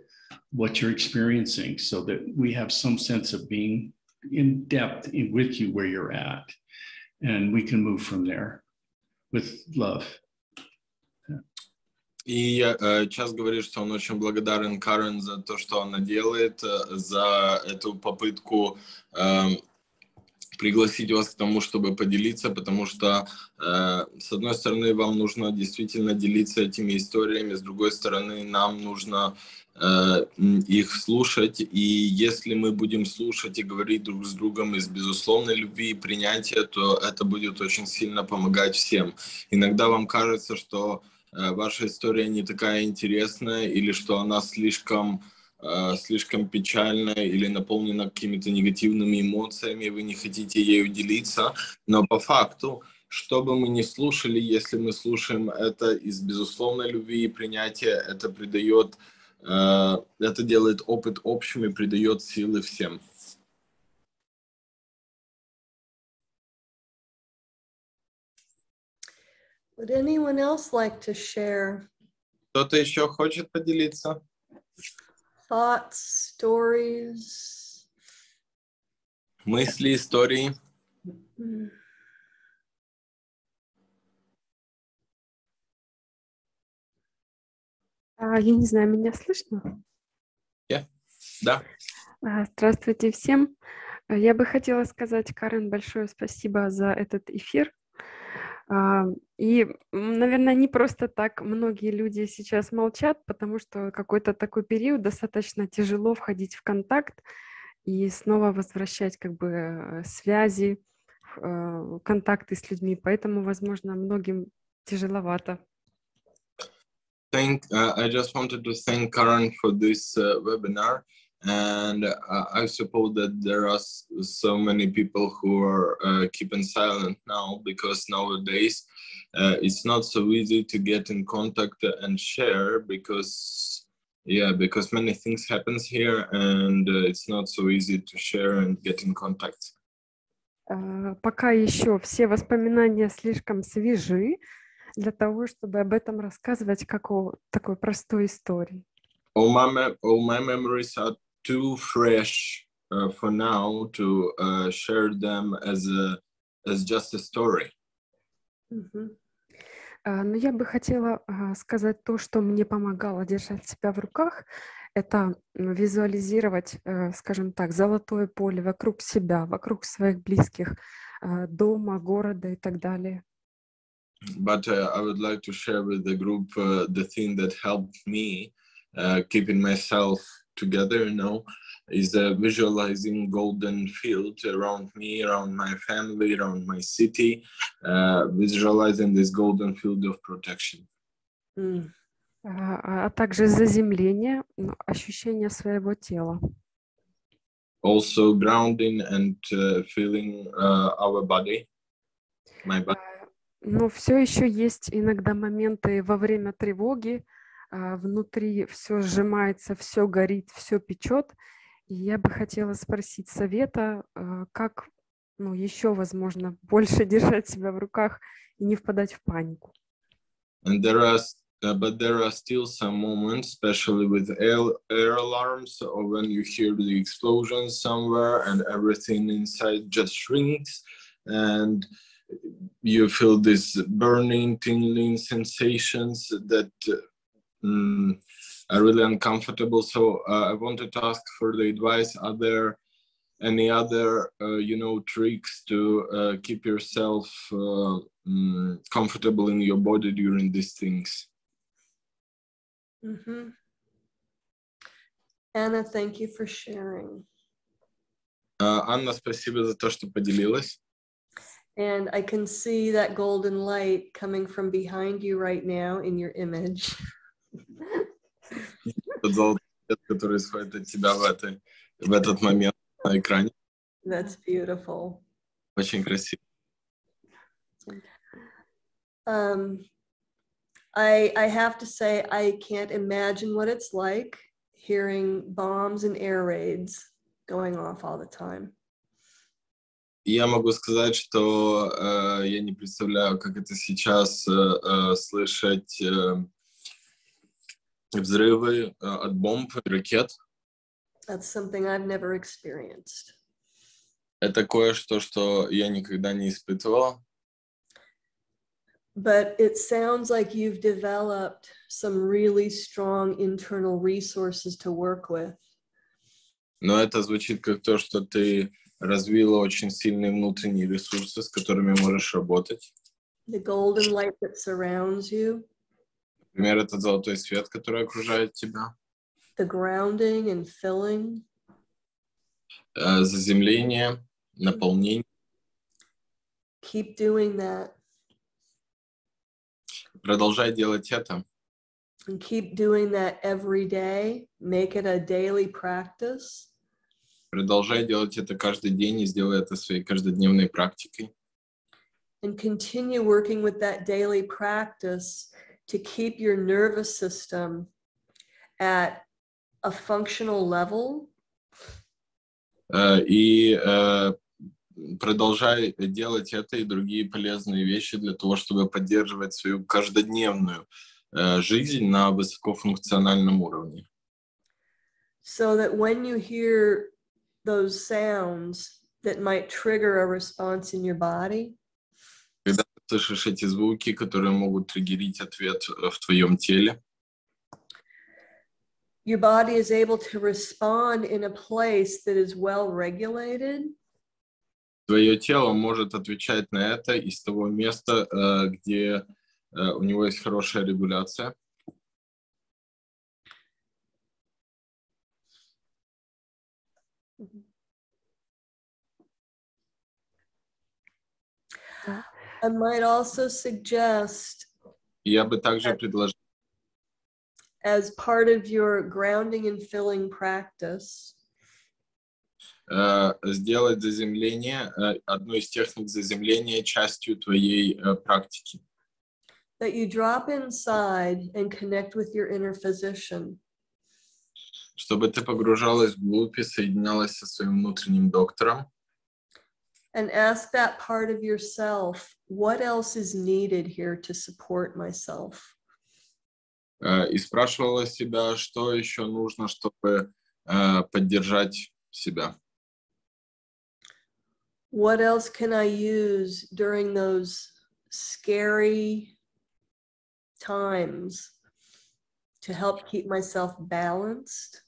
what you're experiencing so that we have some sense of being in depth with you where you're at. And we can move from there with love. И Час говорит, что он очень благодарен Карен за то, что она делает, за эту попытку пригласить вас к тому, чтобы поделиться, потому что, с одной стороны, вам нужно действительно делиться этими историями, с другой стороны, нам нужно их слушать, и если мы будем слушать и говорить друг с другом из безусловной любви и принятия, то это будет очень сильно помогать всем. Иногда вам кажется, что ваша история не такая интересная, или что она слишком печальная или наполнена какими-то негативными эмоциями, вы не хотите ею делиться, но по факту, что бы мы ни слушали, если мы слушаем это из безусловной любви и принятия, это делает опыт общим и придает силы всем. Would anyone else like to share? Кто-то еще хочет поделиться? Thoughts, stories? Мысли, истории? Я не знаю, меня слышно? Да. Здравствуйте всем. Я бы хотела сказать, Карен, большое спасибо за этот эфир. И, наверное, не просто так многие люди сейчас молчат, потому что какой-то такой период достаточно тяжело входить в контакт и снова возвращать как бы связи, контакты с людьми. Поэтому, возможно, многим тяжеловато. I just wanted to thank Karen for this webinar, and I suppose that there are so many people who are keeping silent now, because nowadays it's not so easy to get in contact and share, because many things happens here, and it's not so easy to share and get in contact. Пока еще все воспоминания слишком свежи для того, чтобы об этом рассказывать как о такой простой истории. All my memories are too fresh for now to share them as just a story. Но я бы хотела сказать то, что мне помогало держать себя в руках, это визуализировать, скажем так, золотое поле вокруг себя, вокруг своих близких, дома, города и так далее. But I would like to share with the group the thing that helped me keeping myself together, is visualizing golden field around me, around my family, around my city, visualizing this golden field of protection. А также заземление, ощущение своего тела. Also grounding and feeling our body, my body. Но все еще есть иногда моменты во время тревоги, внутри все сжимается, все горит, все печет. И я бы хотела спросить совета, как еще, возможно, больше держать себя в руках и не впадать в панику. And there are still some moments, especially with air alarms, or when you hear the explosion somewhere and everything inside just shrinks, and you feel this burning, tingling sensations that are really uncomfortable. So I wanted to ask for the advice. Are there any other, tricks to keep yourself comfortable in your body during these things? Anna, thank you for sharing. Анна, спасибо за то, что поделилась. And I can see that golden light coming from behind you right now in your image. Тот золотой свет, который исходит от тебя в этот момент на экране. That's beautiful. Очень красиво. I have to say, I can't imagine what it's like hearing bombs and air raids going off all the time. Я могу сказать, что я не представляю, как это сейчас слышать взрывы от бомб и ракет. That's something I've never experienced. Это кое-что, что я никогда не испытывала. But it sounds like you've developed some really strong internal resources to work with. Но это звучит как то, что ты развила очень сильные внутренние ресурсы, с которыми можешь работать. The golden light that surrounds you. Например, этот золотой свет, который окружает тебя. The grounding and filling. Заземление, наполнение. Keep doing that. Продолжай делать это. And keep doing that every day. Make it a daily practice. Продолжай делать это каждый день и сделай это своей каждодневной практикой. And continue working with that daily practice to keep your nervous system at a functional level. И продолжай делать это и другие полезные вещи для того, чтобы поддерживать свою каждодневную жизнь на высокофункциональном уровне. So that when you hear those sounds that might trigger a response in your body, когда ты слышишь эти звуки, которые могут триггерить ответ в твоем теле, your body is able to respond in a place that is well regulated. Твое тело может отвечать на это из того места, где у него есть хорошая регуляция. I might also suggest, Я бы также предложил, as part of your grounding and filling practice, сделать заземление, одну из техник заземления частью твоей практики. that you drop inside and connect with your inner physician. Чтобы ты погружалась вглубь и соединялась со своим внутренним доктором. And ask that part of yourself, what else is needed here to support myself? И спрашивала себя, что еще нужно, чтобы поддержать себя. What else can I use during those scary times to help keep myself balanced?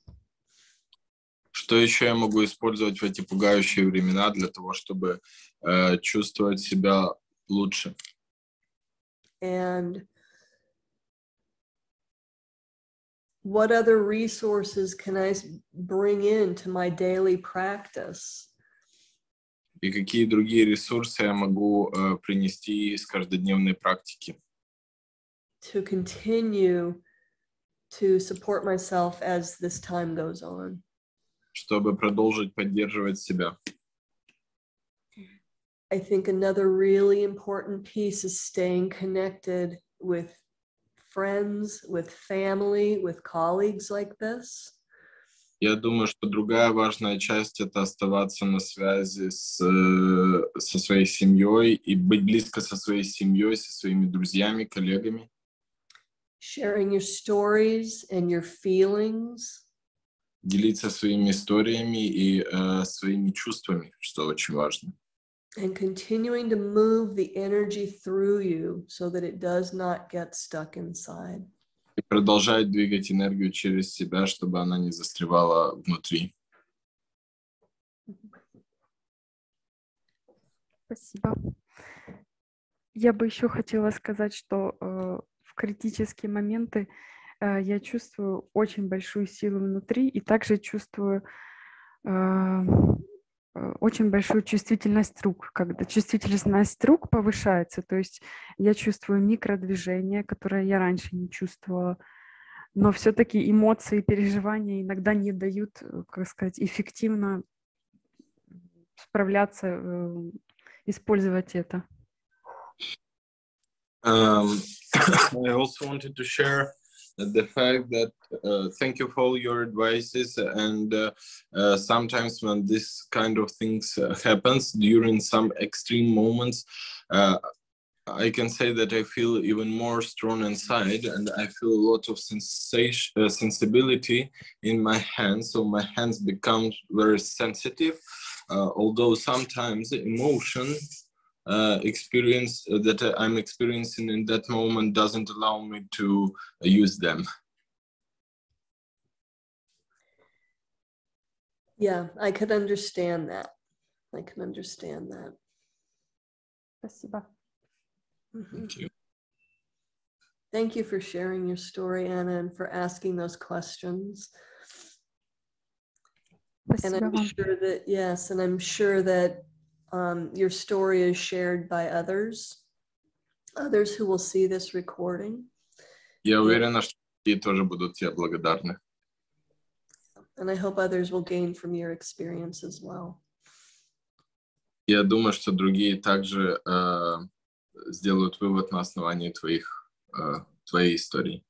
Что еще я могу использовать в эти пугающие времена для того, чтобы чувствовать себя лучше? And what other resources can I bring into my daily practice? И какие другие ресурсы я могу принести из каждодневной практики? To continue to support myself as this time goes on. Чтобы продолжить поддерживать себя. I think another really important piece is staying connected with friends, with family, with colleagues like this. Я думаю, что другая важная часть — это оставаться на связи со своей семьей и быть близко со своей семьей, со своими друзьями, коллегами. Sharing your stories and your feelings. Делиться своими историями и своими чувствами, что очень важно. And continuing to move the energy through you so that it does not get stuck inside. И продолжать двигать энергию через себя, чтобы она не застревала внутри. Спасибо. Я бы еще хотела сказать, что в критические моменты я чувствую очень большую силу внутри и также чувствую очень большую чувствительность рук. Когда чувствительность рук повышается, то есть я чувствую микродвижения, которые я раньше не чувствовала, но все-таки эмоции, переживания иногда не дают, как сказать, эффективно справляться, использовать это. I also wanted to share the fact that thank you for all your advices, and sometimes when this kind of things happens during some extreme moments, I can say that I feel even more strong inside, and I feel a lot of sensibility in my hands, so my hands become very sensitive, although sometimes the emotion experience that I'm experiencing in that moment doesn't allow me to use them. Yeah, I could understand that. I can understand that. Спасибо. Thank you. Thank you for sharing your story, Anna, and for asking those questions. And I'm sure that, yes, and I'm sure that your story is shared by others who will see this recording. Я уверена, что другие тоже будут тебе благодарны. And I hope others will gain from your experience as well. Я думаю, что другие также сделают вывод на основании твоей истории.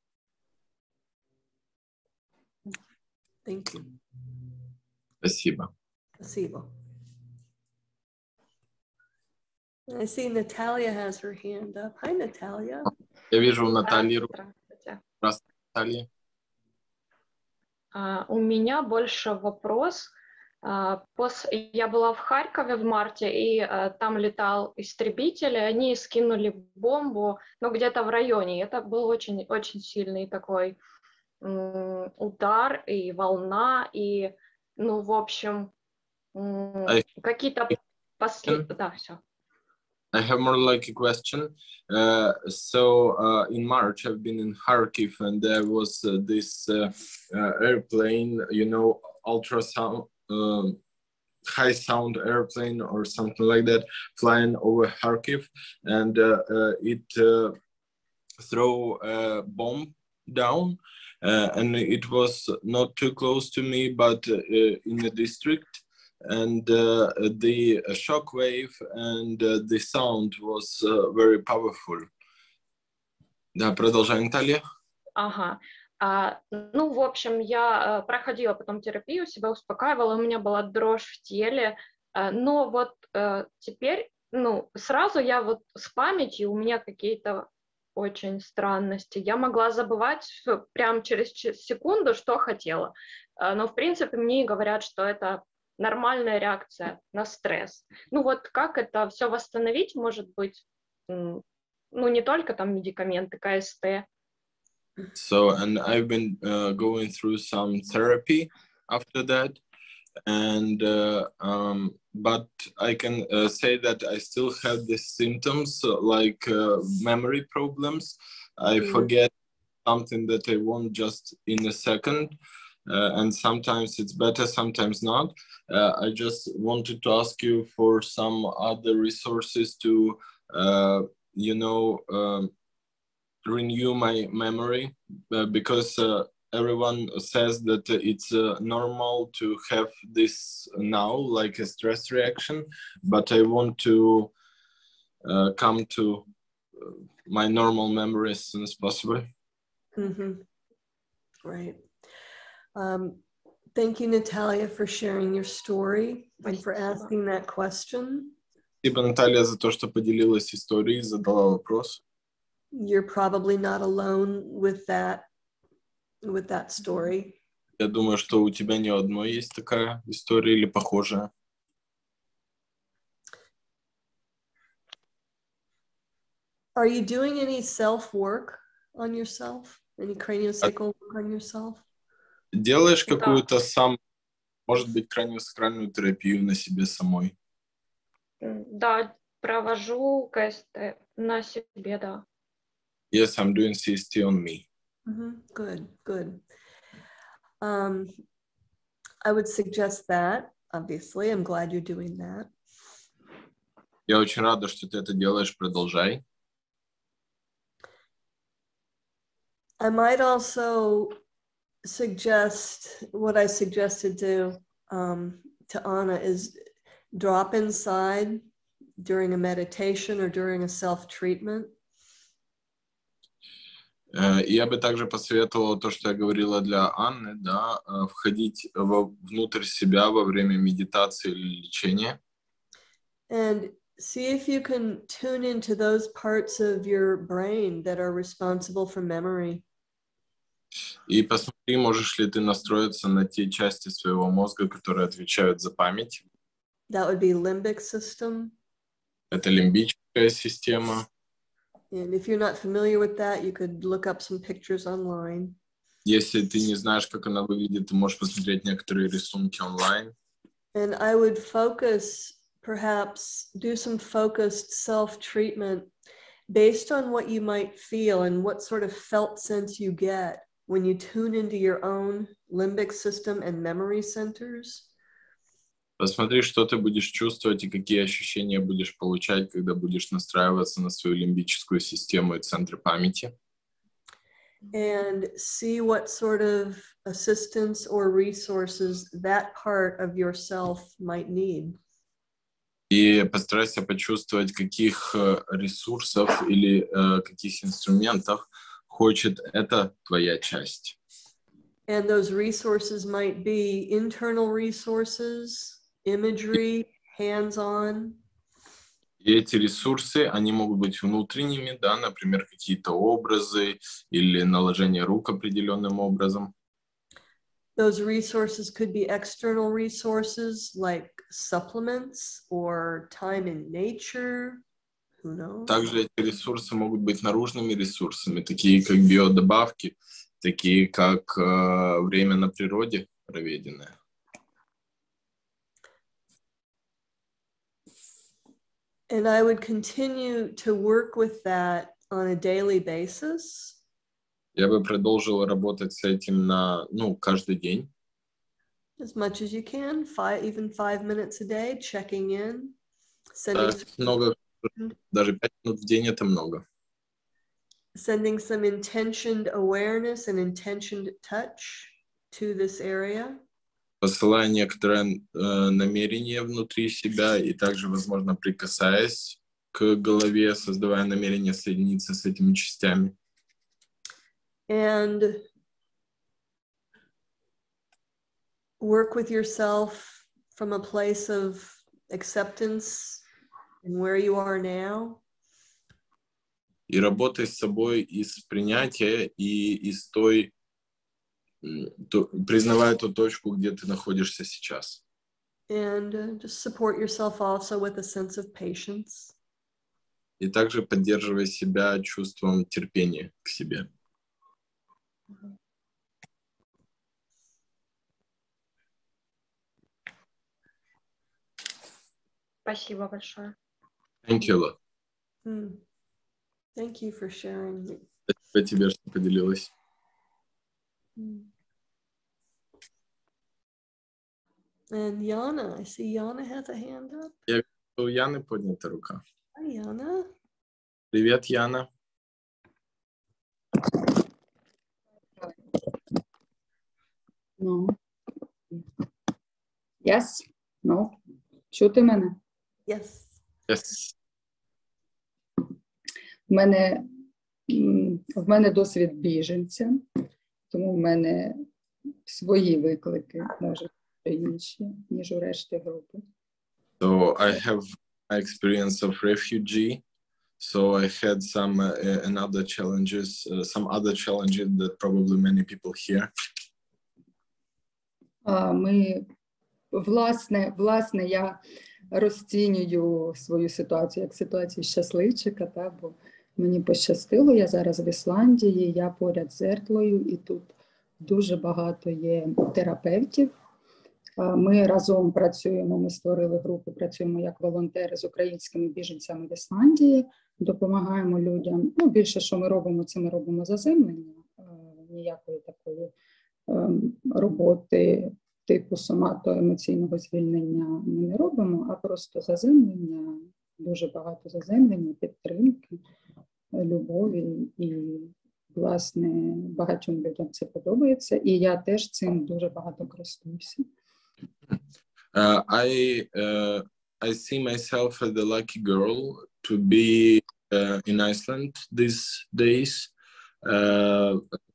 Thank you. Спасибо. Спасибо. I see Natalia has her hand up. Hi, Natalia. Я вижу у Натальи руку. Здравствуйте. Здравствуйте, Наталья. У меня больше вопрос. Я была в Харькове в марте, и там летал истребитель, и они скинули бомбу, ну, где-то в районе. Это был очень, очень сильный такой удар, и волна, и, ну, в общем, какие-то Да, все. I have more like a question. In March, I've been in Kharkiv, and there was this airplane, you know, ultrasound, high sound airplane or something like that, flying over Kharkiv, and it threw a bomb down, and it was not too close to me, but in the district. And the shock wave and the sound was very powerful. Да, продолжай, Наталья. Ага. Ну, в общем, я проходила потом терапию, себя успокаивала, у меня была дрожь в теле, но вот теперь, ну, сразу я вот с памятью, у меня какие-то очень странности. Я могла забывать прямо через секунду, что хотела. Но, в принципе, мне говорят, что это нормальная реакция на стресс. Ну вот как это все восстановить, может быть, ну не только там медикаменты, КСТ. So, and I've been going through some therapy after that, and but I can say that I still have the symptoms like memory problems. I forget something that I want just in a second. And sometimes it's better, sometimes not. I just wanted to ask you for some other resources to, you know, renew my memory, because everyone says that it's normal to have this now, like a stress reaction, but I want to come to my normal memory as soon as possible. Mm-hmm. Right. Thank you, Natalia, for sharing your story and for asking that question. Спасибо, Наталья, за то, что поделилась историей, задала вопрос. You're probably not alone with that story. Я думаю, что у тебя не одной есть такая история или похожая. Are you doing any self-work on yourself? Any craniosacral work on yourself? Делаешь какую-то сам, может быть, краниосакральную терапию на себе самой? Да, провожу КСТ на себе, да. Yes, I'm doing CST on me. Good, good. I would suggest that, obviously. I'm glad you're doing that. Я очень рада, что ты это делаешь. Продолжай. I might also suggest what I suggested to Anna is drop inside during a meditation or during a self-treatment. Я бы также посоветовала то, что я говорила для Анны, да, входить внутрь себя во время медитации или лечения. And see if you can tune into those parts of your brain that are responsible for memory. И посмотри, можешь ли ты настроиться на те части своего мозга, которые отвечают за память. That would be limbic system. Это лимбическая система. And if you're not familiar with that, you could look up some pictures online. Если ты не знаешь, как она выглядит, ты можешь посмотреть некоторые рисунки онлайн. And I would focus, perhaps do some focused self-treatment based on what you might feel and what sort of felt sense you get when you tune into your own limbic system and memory centers. Посмотри, что ты будешь чувствовать и какие ощущения будешь получать, когда будешь настраиваться на свою лимбическую систему и центры памяти. And see what sort of assistance or resources that part of yourself might need. И постарайся почувствовать, каких ресурсов или каких инструментов хочет эта твоя часть. And those resources might be internal resources, imagery, hands-on. И эти ресурсы, они могут быть внутренними, да, например, какие-то образы или наложение рук определенным образом. Those resources could be external resources like supplements or time in nature. Who knows? Также эти ресурсы могут быть наружными ресурсами, такие как биодобавки такие как время на природе проведенное. And I would continue to work with that on a daily basis. Я бы продолжил работать с этим каждый день. As much as you can, even 5 minutes a day, checking in, sending Много, даже 5 минут в день это много. Sending some intentioned awareness and intentioned touch to this area. Посылая некоторое намерение внутри себя и также, возможно, прикасаясь к голове, создавая намерение соединиться с этими частями. And work with yourself from a place of acceptance and where you are now. И работай с собой из принятия и из признавая ту точку, где ты находишься сейчас. And just support yourself also with a sense of patience. И также поддерживай себя чувством терпения к себе. Спасибо большое. Thank you, Lola. Thank you for sharing. Спасибо тебе, что поделилась. And Yana, I see Yana has a hand up. Я вижу, что у Яны поднята рука. Hi, Yana. Привет, Яна. No. Yes? No? Чути мене? Yes. Yes. В мене досвід біженця, тому в мене свої виклики, може, інші, ніж у решті групи. So I have my experience of refugee. So I had some other challenges that probably many people hear. Власне, я розцінюю свою ситуацію як ситуацію щасливчика, бо мені пощастило, я зараз в Ісландії, я поряд з Ертлою, і тут дуже багато є терапевтів. Ми разом працюємо, ми створили групу, працюємо як волонтери з українськими біженцями в Ісландії, допомагаємо людям. Більше, що ми робимо, це ми робимо заземлення, ніякої такої роботи типу сомато-емоційного звільнення ми не робимо, а просто заземлення, дуже багато заземлення, підтримки, любові і, власне, багатьом людям це подобається, і я теж цим дуже багато користуюся. I see myself as the lucky girl to be in Iceland these days.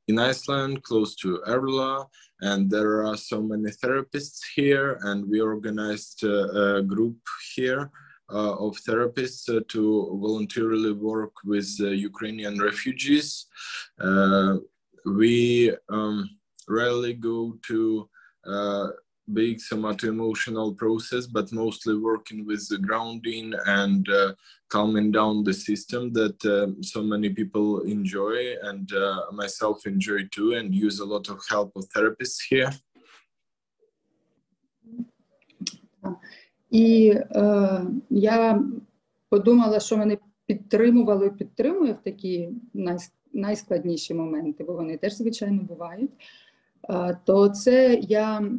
In Iceland, close to Erla, and there are so many therapists here, and we organized a group here of therapists to voluntarily work with Ukrainian refugees. We rarely go to big somato-emotional process, but mostly working with the grounding and calming down the system that so many people enjoy, and myself enjoy too, and use a lot of help of therapists here. І я подумала, що мене підтримувало і підтримує в такі найскладніші моменти, бо вони теж, звичайно, бувають. То це я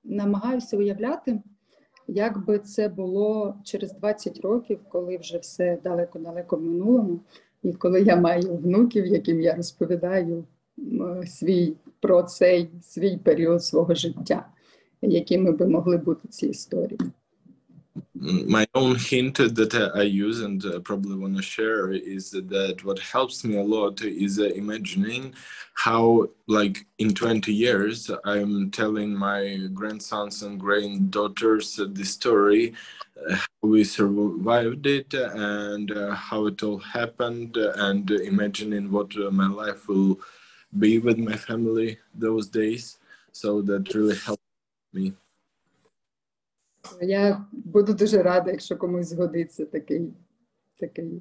намагаюся уявляти, як би це було через 20 років, коли вже все далеко-далеко в минулому, і коли я маю внуків, яким я розповідаю про цей свій період свого життя, якими би могли бути ці історії. My own hint that I use and probably want to share is that what helps me a lot is imagining how, like, in 20 years, I'm telling my grandsons and granddaughters the story, how we survived it and how it all happened, and imagining what my life will be with my family those days. So that really helped me. Я буду дуже рада, якщо комусь згодиться такий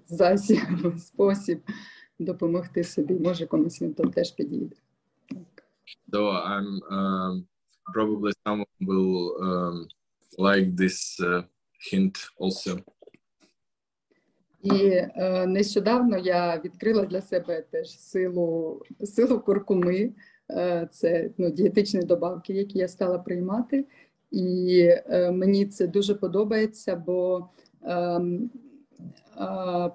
засіб, спосіб допомогти собі. Може, комусь він теж підійде. So I'm probably someone will like this hint also. І нещодавно я відкрила для себе теж силу куркуми. Це дієтичні добавки, які я стала приймати. І мені це дуже подобається, бо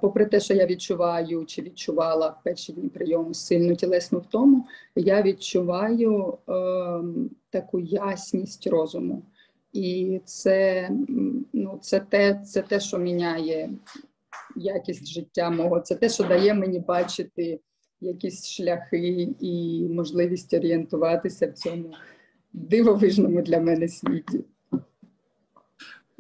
попри те, що я відчуваю чи відчувала в перші дні прийому сильну тілесну втому, я відчуваю таку ясність розуму. І це те, що міняє якість життя мого. Це те, що дає мені бачити якісь шляхи і можливість орієнтуватися в цьому дивовижному для мене світі.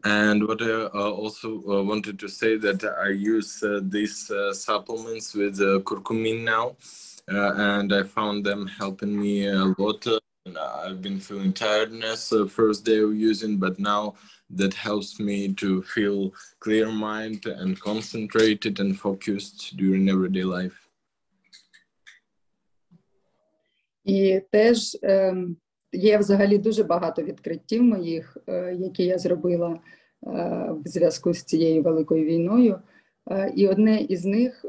And what I also wanted to say that I use these supplements with curcumin now, and I found them helping me a lot. I've been feeling tiredness first day of using, but now that helps me to feel clear mind and concentrated and focused during everyday life. І теж є взагалі дуже багато відкриттів моїх, які я зробила в зв'язку з цією великою війною. І одне із них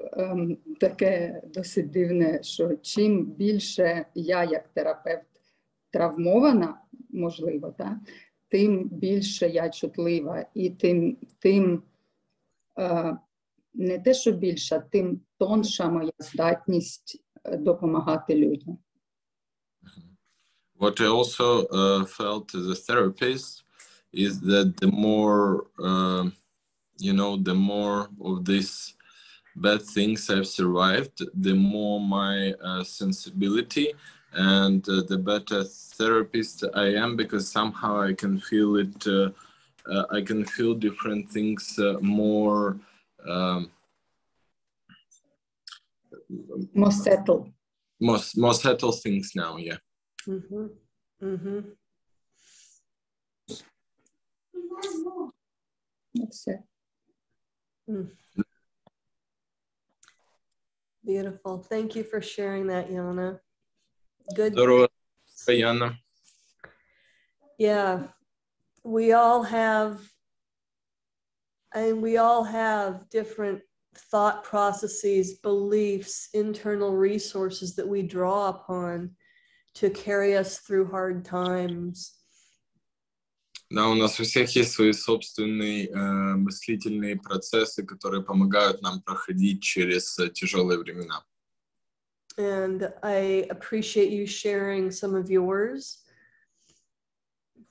таке досить дивне, що чим більше я як терапевт травмована, можливо, тим більше я чутлива, і тим не те, що більша, тим тонша моя здатність допомагати людям. What I also felt as a therapist is that the more, the more of these bad things I've survived, the more my sensibility and the better therapist I am, because somehow I can feel it, I can feel different things more settled. More settled things now, yeah. Mm-hmm. Mm-hmm. That's it. Beautiful. Thank you for sharing that, Yana. Good. Yana. Yeah, we all have different thought processes, beliefs, internal resources that we draw upon to carry us through hard times. Да, у нас у всех есть свои собственные мыслительные процессы, которые помогают нам проходить через тяжелые времена. And I appreciate you sharing some of yours.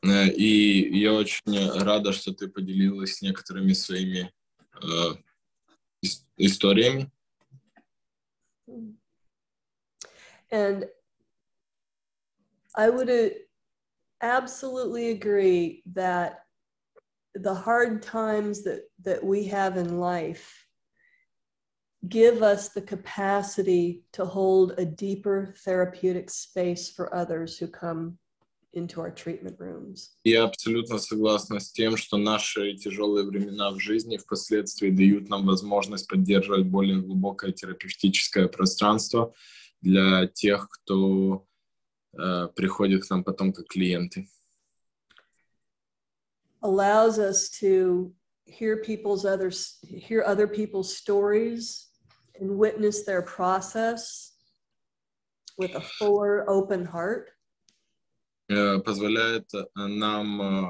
И я очень рада, что ты поделилась некоторыми своими историями. And I would absolutely agree that the hard times that we have in life give us the capacity to hold a deeper therapeutic space for others who come into our treatment rooms. Я абсолютно согласна с тем, что наши тяжелые времена в жизни впоследствии дают нам возможность поддерживать более глубокое терапевтическое пространство для тех, кто приходит к нам потом как клиенты. Allows us to hear other people's stories and witness their process with a fuller, open heart. Позволяет нам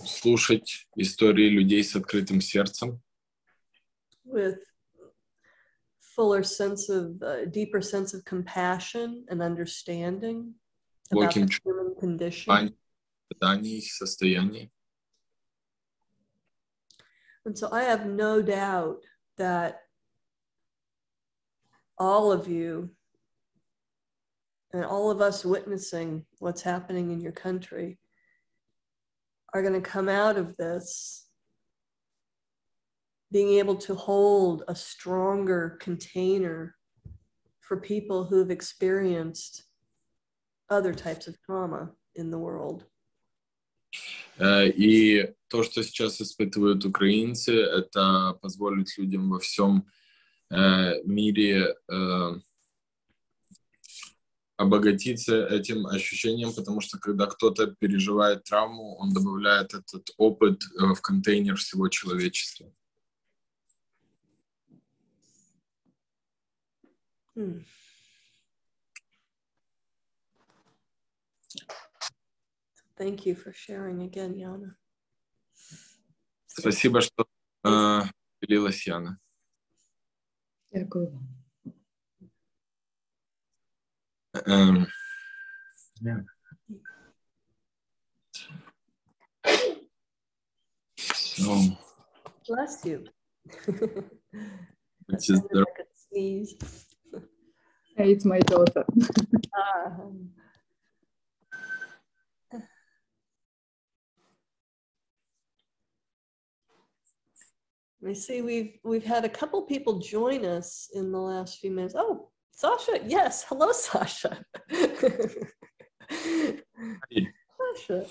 слушать истории людей с открытым сердцем. With deeper sense of compassion and understanding about the human condition. And so I have no doubt that all of you and all of us witnessing what's happening in your country are going to come out of this being able to hold a stronger container for people who've experienced other types of trauma in the world. И то, что сейчас испытывают украинцы, это позволит людям во всем мире обогатиться этим ощущением, потому что когда кто-то переживает травму, он добавляет этот опыт в контейнер всего человечества. Thank you for sharing again, Yana. Спасибо, что делилась, Яна. Дякую вам. Bless you. Which is the... I could sneeze. Hey, it's my daughter. I see we've had a couple people join us in the last few minutes. Oh, Sasha, yes. Hello, Sasha. Sasha,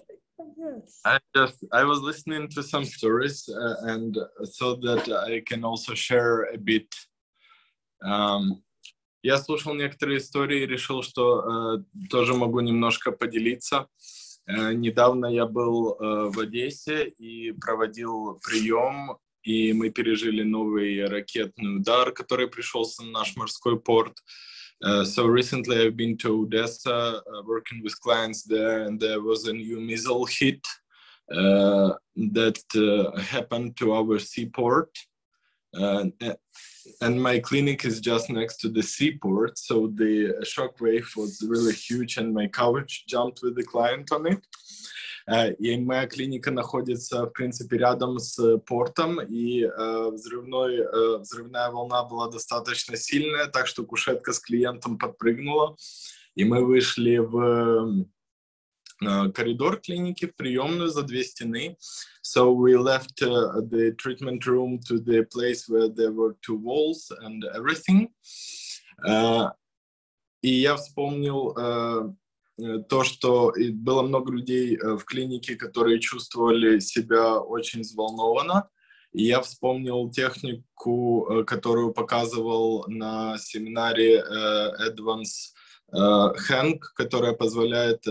yes. I was listening to some stories and so that I can also share a bit. Я слушал некоторые истории и решил, что тоже могу немножко поделиться. Недавно я был в Одессе и проводил прием, и мы пережили новый ракетный удар, который пришелся на наш морской порт. So recently I've been to Odessa, working with clients there, and there was a new missile hit that happened to our seaport. And my clinic is just next to the seaport, so the shockwave was really huge, and my couch jumped with the client on it. И моя клиника находится, в принципе, рядом с портом, и взрывная волна была достаточно сильная, так что кушетка с клиентом подпрыгнула, и мы вышли в коридор клиники, в приемную за 2 стены. So we left the treatment room to the place where there were 2 walls and everything. И я вспомнил то, что было много людей в клинике, которые чувствовали себя очень взволнованно. И я вспомнил технику, которую показывал на семинаре Advance Хэнк, которая позволяет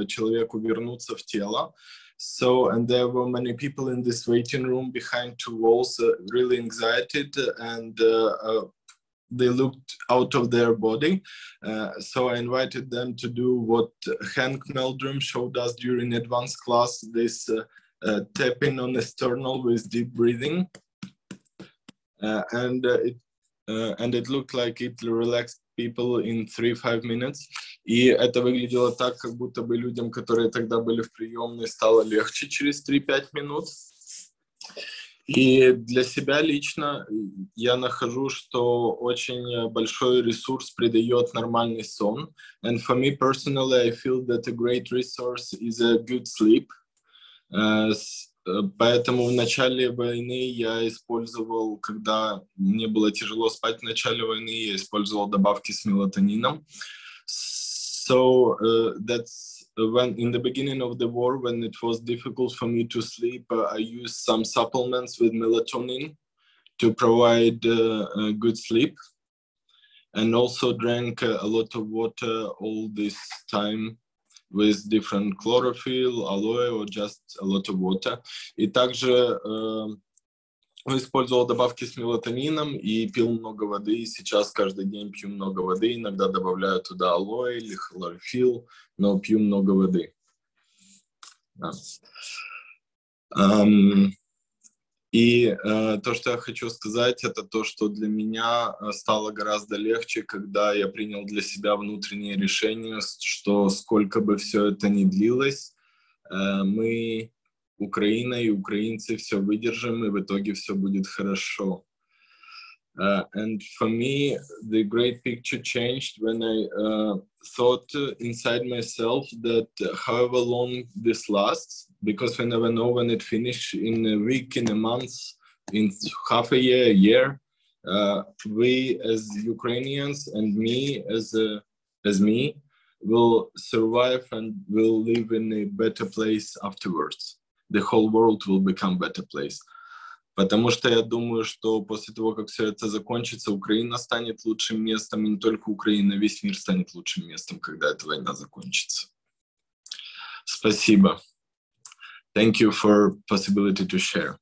человеку вернуться в тело. So, and there were many people in this waiting room behind 2 walls, really anxiety, and they looked out of their body. So I invited them to do what Hank Meldrum showed us during advanced class, this tapping on the sternal with deep breathing. And it looked like it relaxed people in 3-5 minutes. И это выглядело так, как будто бы людям, которые тогда были в приемной, стало легче через 3-5 минут. И для себя лично я нахожу, что очень большой ресурс придает нормальный сон. And for me personally, I feel that a great resource is a good sleep. Поэтому в начале войны я использовал, когда мне было тяжело спать в начале войны, я использовал добавки с мелатонином. So that's when in the beginning of the war, when it was difficult for me to sleep, I used some supplements with melatonin to provide good sleep, and also drank a lot of water all this time with different chlorophyll, aloe, or just a lot of water. И также использовал добавки с мелатонином и пил много воды. И сейчас каждый день пью много воды. Иногда добавляю туда алоэ или хлорофилл, но пью много воды. И то, что я хочу сказать, это то, что для меня стало гораздо легче, когда я принял для себя внутреннее решение, что сколько бы все это ни длилось, мы, Украина и украинцы, все выдержим, и в итоге все будет хорошо. And for me, the great picture changed when I thought inside myself that however long this lasts, because we never know when it finishes, in a week, in a month, in half a year, we as Ukrainians and me as me will survive and will live in a better place afterwards. The whole world will become a better place. Потому что я думаю, что после того, как все это закончится, Украина станет лучшим местом, и не только Украина, весь мир станет лучшим местом, когда эта война закончится. Спасибо. Thank you for possibility to share.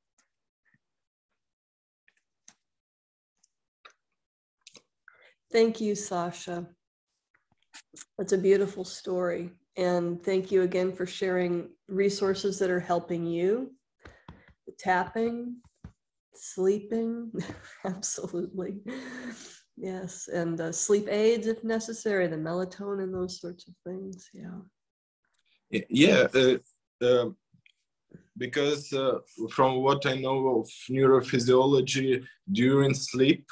Thank you, Sasha. That's a beautiful story. And thank you again for sharing resources that are helping you. The tapping, sleeping, absolutely. Yes, and sleep aids if necessary, the melatonin, those sorts of things, yeah. Yeah, because from what I know of neurophysiology, during sleep,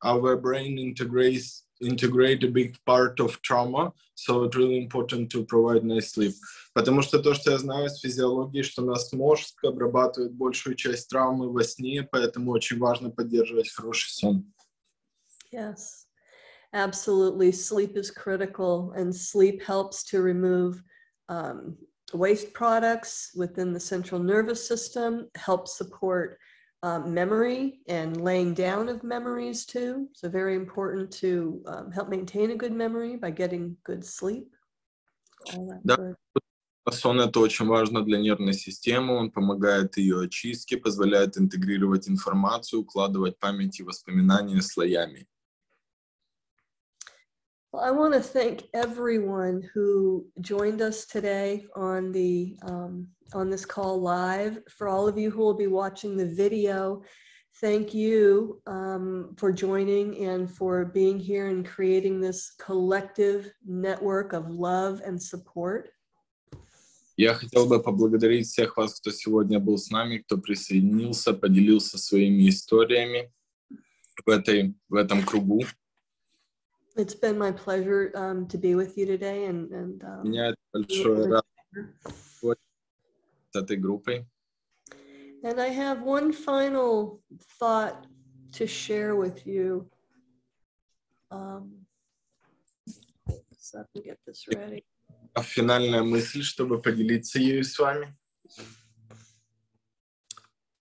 our brain integrate a big part of trauma, so it's really important to provide nice sleep. Потому что то, что я знаю из физиологии, что наш мозг обрабатывает большую часть травмы во сне, поэтому очень важно поддерживать хороший сон. Yes, absolutely. Sleep is critical, and sleep helps to remove waste products within the central nervous system, helps support memory and laying down of memories too. So very important to help maintain a good memory by getting good sleep. All that good. Сон — это очень важно для нервной системы, он помогает ее очистке, позволяет интегрировать информацию, укладывать память и воспоминания слоями. Well, I want to thank everyone who joined us today on this call live. For all of you who will be watching the video, thank you for joining and for being here and creating this collective network of love and support. Я хотел бы поблагодарить всех вас, кто сегодня был с нами, кто присоединился, поделился своими историями в этом кругу. It's been my pleasure to be with you today, and Меня это большое радость с этой группой. And I have one final thought to share with you. So let me get this ready. Финальная мысль, чтобы поделиться ею с вами.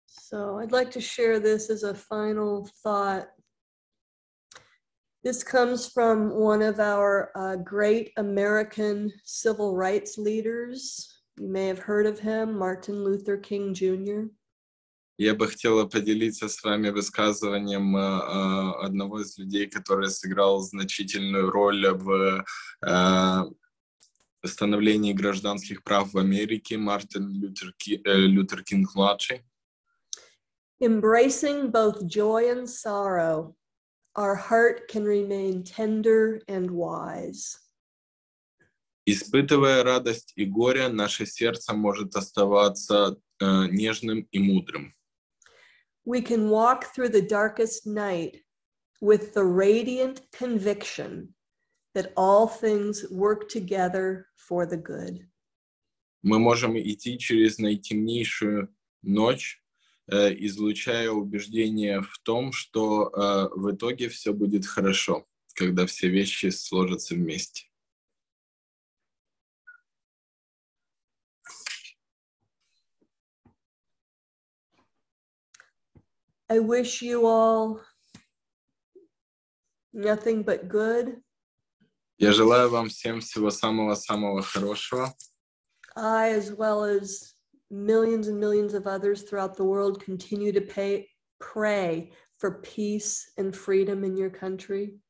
So I'd like to share this as a final thought. This comes from one of our great American civil rights leaders. You may have heard of him, Martin Luther King Jr. Я бы хотела поделиться с вами высказыванием одного из людей, который сыграл значительную роль в становлении гражданских прав в Америке, Мартин Лютер Кинг-младший. Embracing both joy and sorrow, our heart can remain tender and wise. Испытывая радость и горе, наше сердце может оставаться нежным и мудрым. We can walk through the darkest night with the radiant conviction that all things work together for the good. Мы можем идти через наитемнейшую ночь, излучая убеждение в том, что в итоге все будет хорошо, когда все вещи сложатся вместе. I wish you all nothing but good. Я желаю вам всем всего самого-самого хорошего. I, as well as millions and millions of others throughout the world, continue to pray for peace and freedom in your country.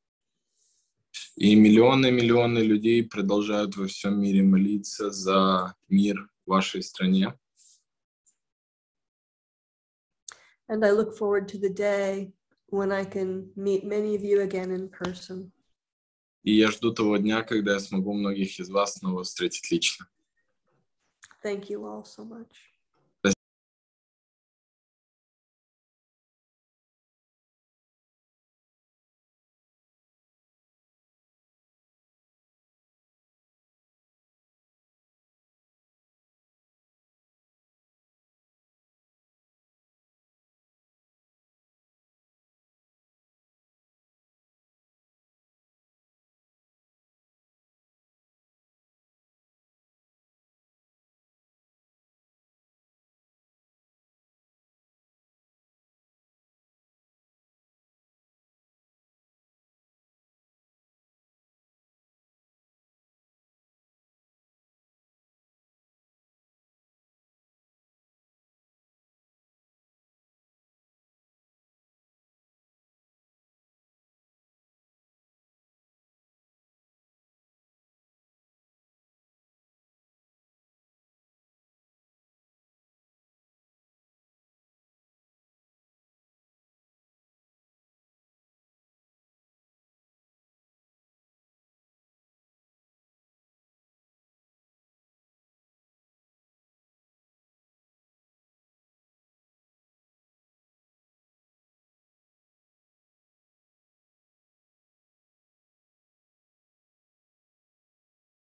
И миллионы людей продолжают во всем мире молиться за мир в вашей стране. And I look forward to the day when I can meet many of you again in person. И я жду того дня, когда я смогу многих из вас снова встретить лично. Thank you all so much.